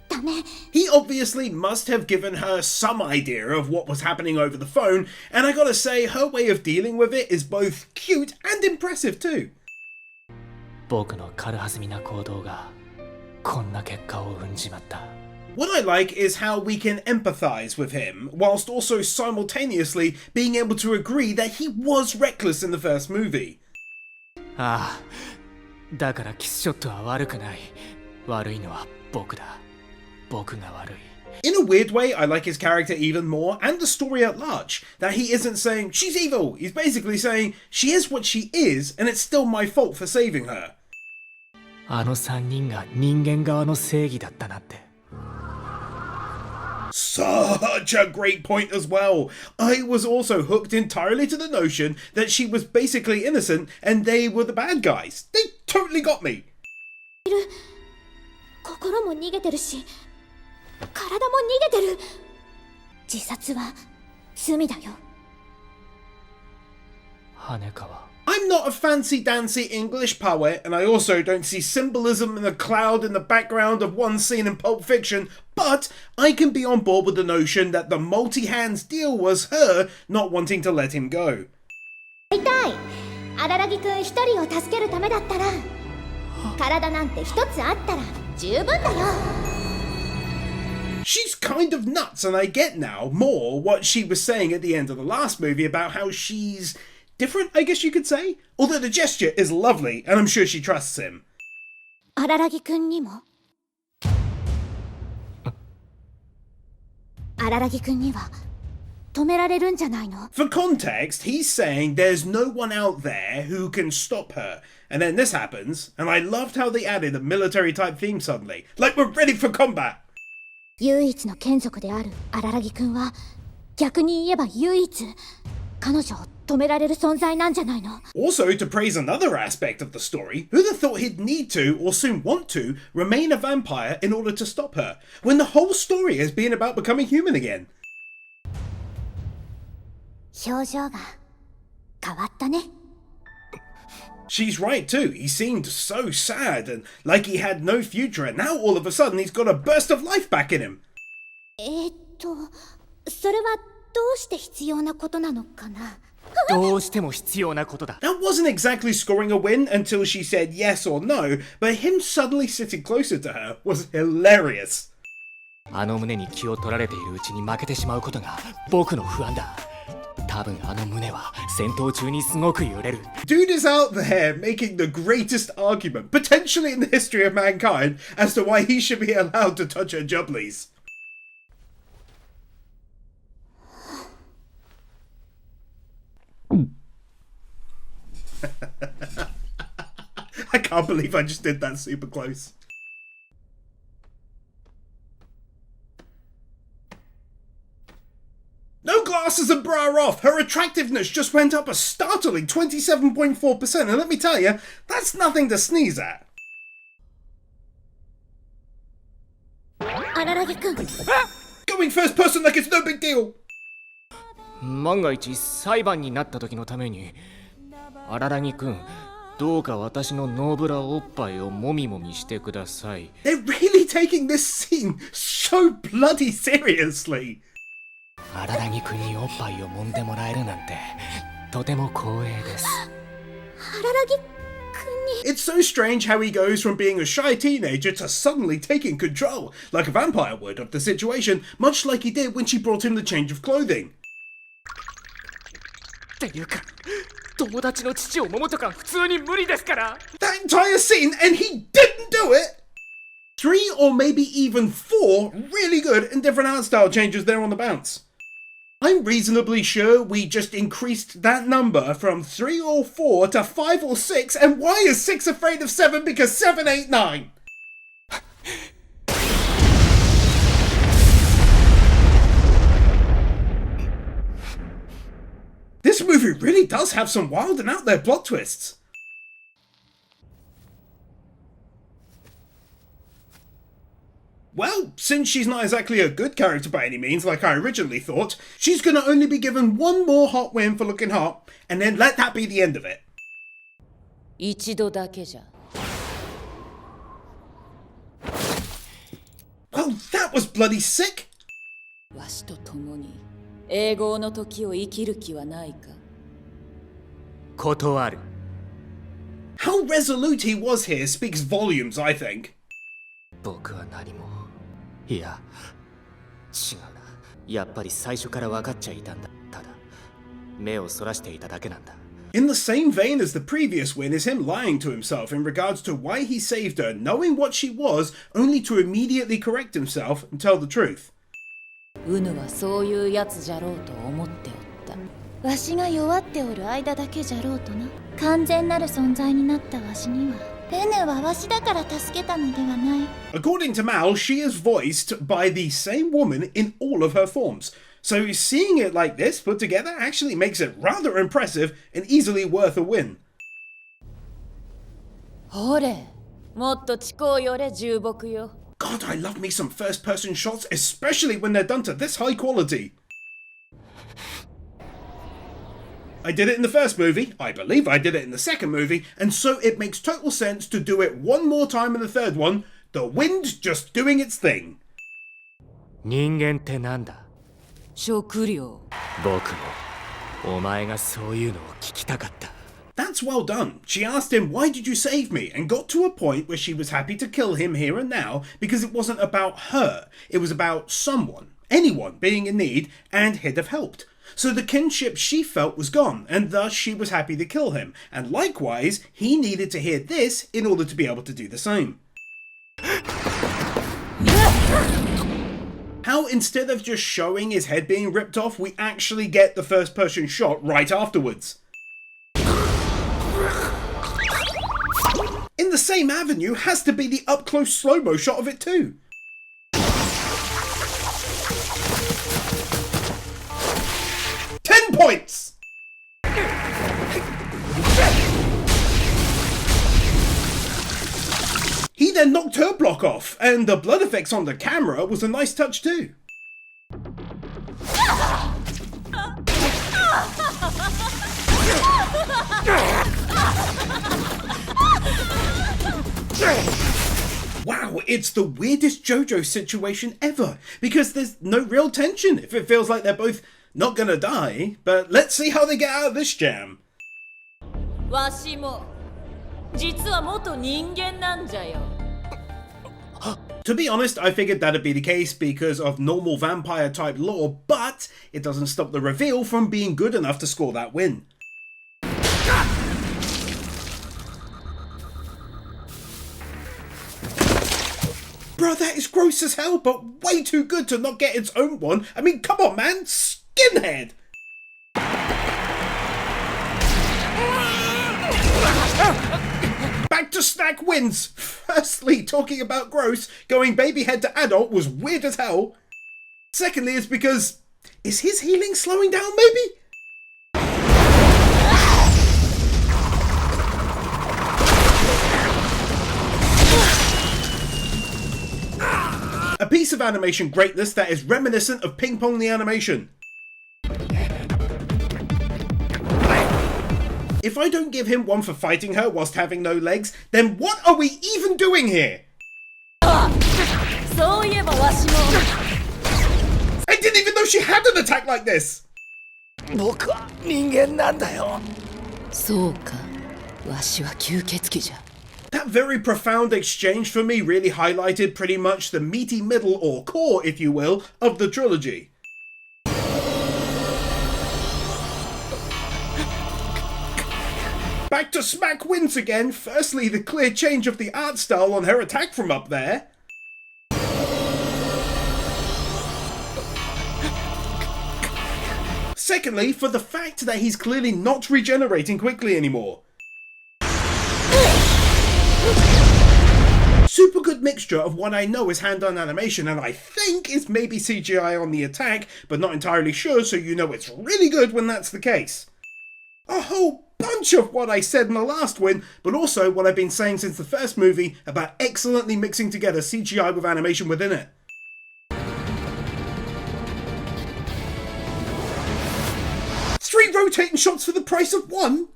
ダメ。
He obviously must have given her some idea of what was happening over the phone, and I gotta say, her way of dealing with it is both cute and impressive too.
僕の軽はずみな行動がこんな結果を生んじまった。
What I like is how we can empathize with him, whilst also simultaneously being able to agree that he was reckless in the first movie.
ああ、だからキスショットは悪くない。悪いのは僕だ。僕が悪い。
In a weird way, I like his character even more, and the story at large. That he isn't saying, she's evil. He's basically saying, she is what she is, and it's still my fault for saving her.
あの3人が人間側の正義だったなんて。
Such a great point as well. I was also hooked entirely to the notion that she was basically innocent and they were the bad guys. They totally got me.
心も逃げてるし、体も逃げてる。自殺は罪だよ。
羽川。
I'm not a fancy-dancy English poet, and I also don't see symbolism in a cloud in the background of one scene in Pulp Fiction, but I can be on board with the notion that the multi-hands deal was her not wanting to let him go.
痛い。アダラギくん一人を助けるためだったら、体なんて一つあったら十分だよ。
She's kind of nuts, and I get now more what she was saying at the end of the last movie about how she's different, I guess you could say. Although the gesture is lovely, and I'm sure she trusts him.
アダラギくんにも。アダラギくんには止められるんじゃないの？
For context, he's saying there's no one out there who can stop her. And then this happens, and I loved how they added a military-type theme suddenly. Like we're ready for combat!
唯一の眷属であるアダラギくんは、逆に言えば唯一、彼女を止められる存在なんじゃないの？
Also, to praise another aspect of the story, who'd have thought he'd need to, or soon want to, remain a vampire in order to stop her, when the whole story has been about becoming human again?
表情が変わったね。
She's right too, he seemed so sad and like he had no future, and now all of a sudden he's got a burst of life back in him.
それはどうして必要なことなのかな?
どうしても必要なことだ。
That wasn't exactly scoring a win until she said yes or no, but him suddenly sitting closer to her was hilarious.
あの胸に気を取られているうちに負けてしまうことが僕の不安だ。多分あの胸は戦闘中にすごく揺れる。
Dude is out there making the greatest argument, potentially in the history of mankind, as to why he should be allowed to touch her jubblies. I can't believe I just did that super close. No glasses and bra off! Her attractiveness just went up a startling 27.4%, and let me tell you, that's nothing to sneeze at.
荒木くん
Going first person like it's no big deal!
万が一裁判になった時のために、荒木くん、どうか私のノーブラおっぱいをもみもみしてください。
They're really taking this scene so bloody seriously.
荒木くんにおっぱいを揉んでもらえるなんてとても光栄です。
荒木くんに
It's so strange how he goes from being a shy teenager to suddenly taking control, like a vampire would, of the situation, much like he did when she brought him the change of clothing.
っていうか、友達の父を揉むとか普通に無理ですから。
That entire scene, and he didn't do it! 3 or maybe even 4 really good and different art style changes there on the bounce. I'm reasonably sure we just increased that number from 3 or 4 to 5 or 6, and why is 6 afraid of 7? Because 7, 8, 9! This movie really does have some wild and out there plot twists. Well, since she's not exactly a good character by any means, like I originally thought, she's gonna only be given one more hot win for looking hot, and then let that be the end of it.
一度だけじゃ。
Well, that was bloody sick!
わしと共に永劫の時を生きる気はないか。
断る。
How resolute he was here speaks volumes, I think.
僕は何も。いや、違うな。やっぱり最初から分かっちゃいたんだ。ただ、目をそらしていただけなんだ。
In the same vein as the previous win is him lying to himself in regards to why he saved her, knowing what she was, only to immediately correct himself and tell the truth.
ウヌはそういうやつじゃろうと思っておった。わしが弱っておる間だけじゃろうとな。完全なる存在になったわしには、ウヌはわしだから助けたのではない。
According to Mal, she is voiced by the same woman in all of her forms. So seeing it like this put together actually makes it rather impressive and easily worth a win.
ほれ、もっと近うよれ重木よ。
God, I love me some first-person shots, especially when they're done to this high quality. I did it in the first movie, I believe I did it in the second movie, and so it makes total sense to do it one more time in the third one, the wind just doing its thing.
人間ってなんだ？
食料。
僕もお前がそういうのを聞きたかった。
That's well done. She asked him, why did you save me? And got to a point where she was happy to kill him here and now because it wasn't about her. It was about someone, anyone being in need, and he'd have helped. So the kinship she felt was gone, and thus she was happy to kill him. And likewise, he needed to hear this in order to be able to do the same. How instead of just showing his head being ripped off, we actually get the first person shot right afterwards. In the same avenue has to be the up-close slow-mo shot of it too. Points! He then knocked her block off, and the blood effects on the camera was a nice touch too. Wow, it's the weirdest JoJo situation ever, because there's no real tension if it feels like they're both not gonna die, but let's see how they get out of this jam.
わしも実は元人間なんじゃよ。
To be honest, I figured that'd be the case because of normal vampire type lore, but it doesn't stop the reveal from being good enough to score that win. Bro, that is gross as hell, but way too good to not get its own one. I mean, come on, man, skinhead! Back to snack wins! Firstly, talking about gross, going baby head to adult was weird as hell. Secondly, it's because... is his healing slowing down, maybe? A piece of animation greatness that is reminiscent of Ping Pong the Animation. If I don't give him one for fighting her whilst having no legs, then what are we even doing here? I didn't even know she had an attack like this! That very profound exchange for me really highlighted pretty much the meaty middle, or core if you will, of the trilogy. Back to smack wins again. Firstly, the clear change of the art style on her attack from up there. Secondly, for the fact that he's clearly not regenerating quickly anymore. Super good mixture of what I know is hand-done animation and I think is maybe CGI on the attack, but not entirely sure, so you know it's really good when that's the case. A whole bunch of what I said in the last win, but also what I've been saying since the first movie about excellently mixing together CGI with animation within it. Three rotating shots for the price of one?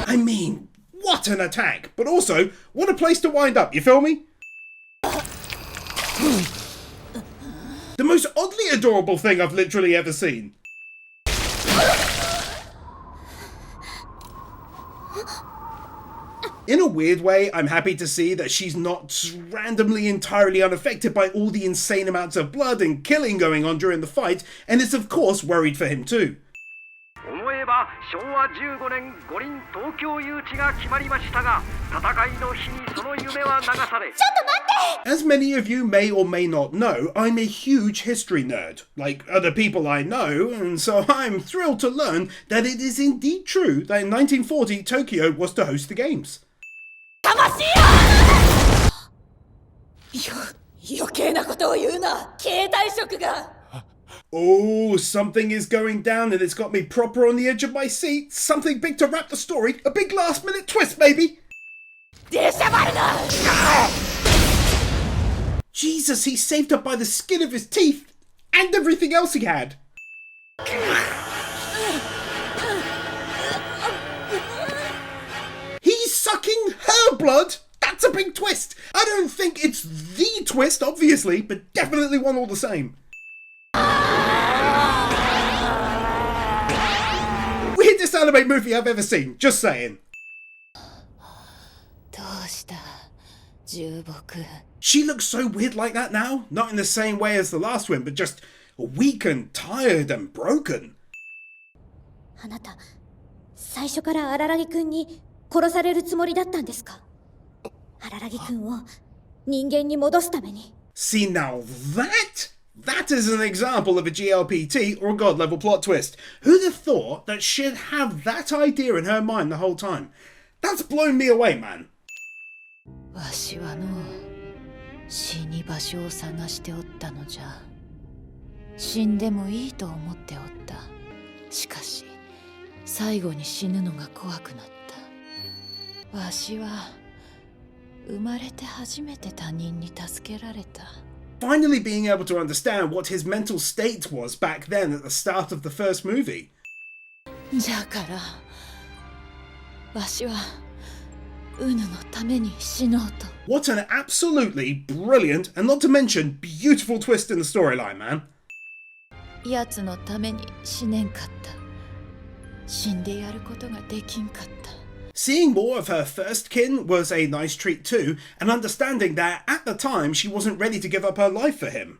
I mean, what an attack, but also, what a place to wind up, you feel me? The most oddly adorable thing I've literally ever seen. In a weird way, I'm happy to see that she's not randomly entirely unaffected by all the insane amounts of blood and killing going on during the fight, and is of course worried for him too. As many of you may or may not know, I'm a huge history nerd, like other people I know, and so I'm thrilled to learn that it is indeed true that in 1940 Tokyo was to host the games. Oh, something is going down and it's got me proper on the edge of my seat. Something big to wrap the story. A big last minute twist, maybe. Jesus, he's saved up by the skin of his teeth and everything else he had. He's sucking her blood. That's a big twist. I don't think it's the twist, obviously, but definitely one all the same. Weirdest anime movie I've ever seen, just saying. She looks so weird like that now, not in the same way as the last one, but just weak and tired and broken.
あなた、最初から荒木くんに殺されるつもりだったんですか？荒木くんを人間に戻すために。
See, now that is an example of a GLPT or a god level plot twist. Who'd have thought that she'd have that idea in her mind the whole time? That's blown me away, man.
わしはの死に場所を探しておったのじゃ。死んでもいいと思っておった。しかし最後に死ぬのが怖くなった。わしは生まれて初めて他人に助けられた。
Finally being able to understand what his mental state was back then at the start of the first movie.
じゃからわしはウヌのために死のうと。
What an absolutely brilliant and not to mention beautiful twist in the storyline, man.
やつのために死ねんかった。死んでやることができんかった。
Seeing more of her first kin was a nice treat too, and understanding that at the time she wasn't ready to give up her life for him.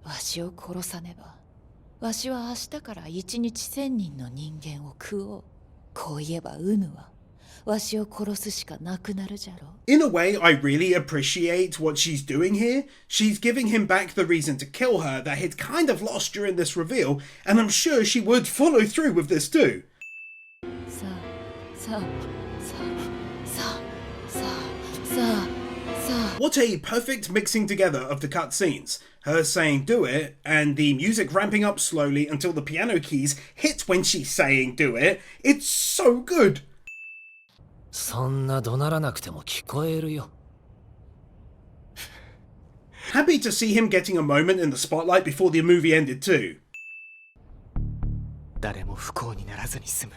わしを殺さねば、わしは明日から1日1000人の人間を食おう。こう言えばウヌはわしを殺すしかなくなるじゃろう。
In a way, I really appreciate what she's doing here. She's giving him back the reason to kill her that he'd kind of lost during this reveal, and I'm sure she would follow through with this too.
さあ。
What a perfect mixing together of the cutscenes. Her saying do it, and the music ramping up slowly until the piano keys hit when she's saying do it. It's so good.
そんな怒鳴らなくても聞こえるよ。
Happy to see him getting a moment in the spotlight before the movie ended too.
誰も不幸にならずに済む、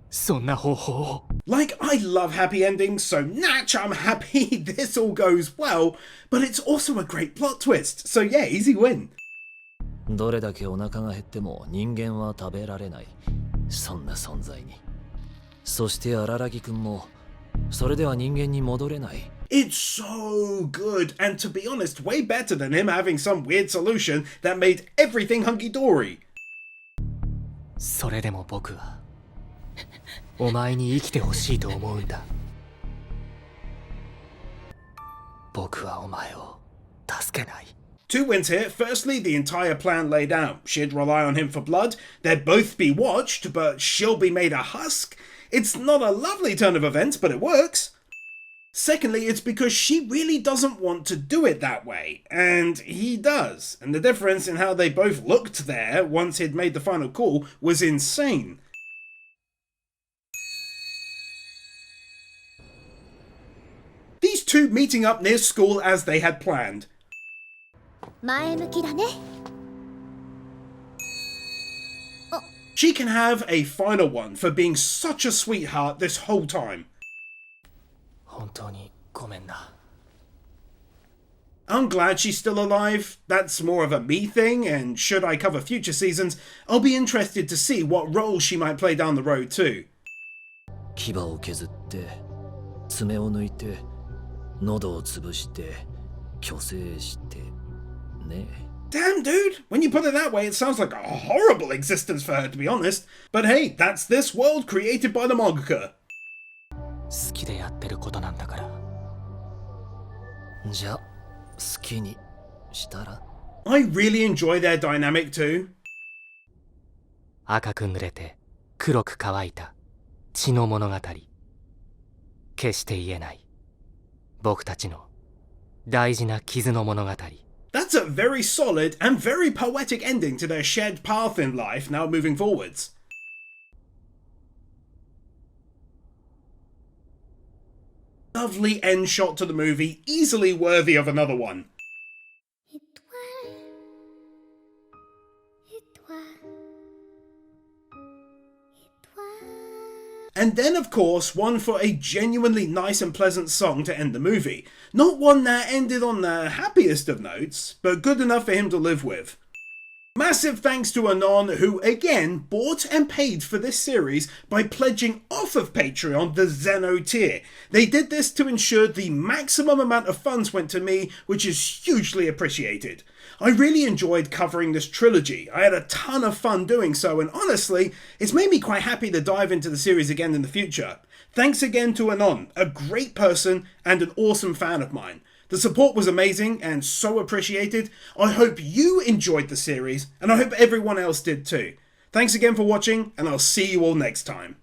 そんな方法を。
Like, I love happy endings, so natch, I'm happy this all goes well, but it's also a great plot twist, so yeah, easy win.
どれだけお腹が減っても人間は食べられない。そんな存在に。そして荒木くんもそれでは人間に戻れない。
It's so good, and to be honest, way better than him having some weird solution that made everything hunky-dory.
それでも僕はお前に生きてほしいと思うんだ。僕はお前を助けない。
Two wins here. Firstly, the entire plan laid out. She'd rely on him for blood. They'd both be watched, but she'll be made a husk. It's not a lovely turn of events, but it works. Secondly, it's because she really doesn't want to do it that way, and he does. And the difference in how they both looked there once he'd made the final call was insane. These two meeting up near school as they had planned.
前向きだね。
She can have a final one for being such a sweetheart this whole time.
本当にごめんな。
I'm glad she's still alive. That's more of a me thing, and should I cover future seasons, I'll be interested to see what role she might play down the road too.
牙を削って爪を抜いて喉を潰して虚勢してね。
Damn, dude, when you put it that way, it sounds like a horrible existence for her, to be honest. But hey, that's this world created by the mangaka.
好きでやってることなんだから。
じゃあ好きにしたら。
I really enjoy their dynamic too.
赤く濡れて黒く乾いた血の物語。決して言えない僕たちの大事な傷の物語。
That's a very solid and very poetic ending to their shared path in life now moving forwards. Lovely end shot to the movie, easily worthy of another one. And then, of course, one for a genuinely nice and pleasant song to end the movie. Not one that ended on the happiest of notes, but good enough for him to live with. Massive thanks to Anon, who again bought and paid for this series by pledging off of Patreon the Zeno tier. They did this to ensure the maximum amount of funds went to me, which is hugely appreciated. I really enjoyed covering this trilogy. I had a ton of fun doing so, and honestly, it's made me quite happy to dive into the series again in the future. Thanks again to Anon, a great person and an awesome fan of mine. The support was amazing and so appreciated. I hope you enjoyed the series, and I hope everyone else did too. Thanks again for watching, and I'll see you all next time.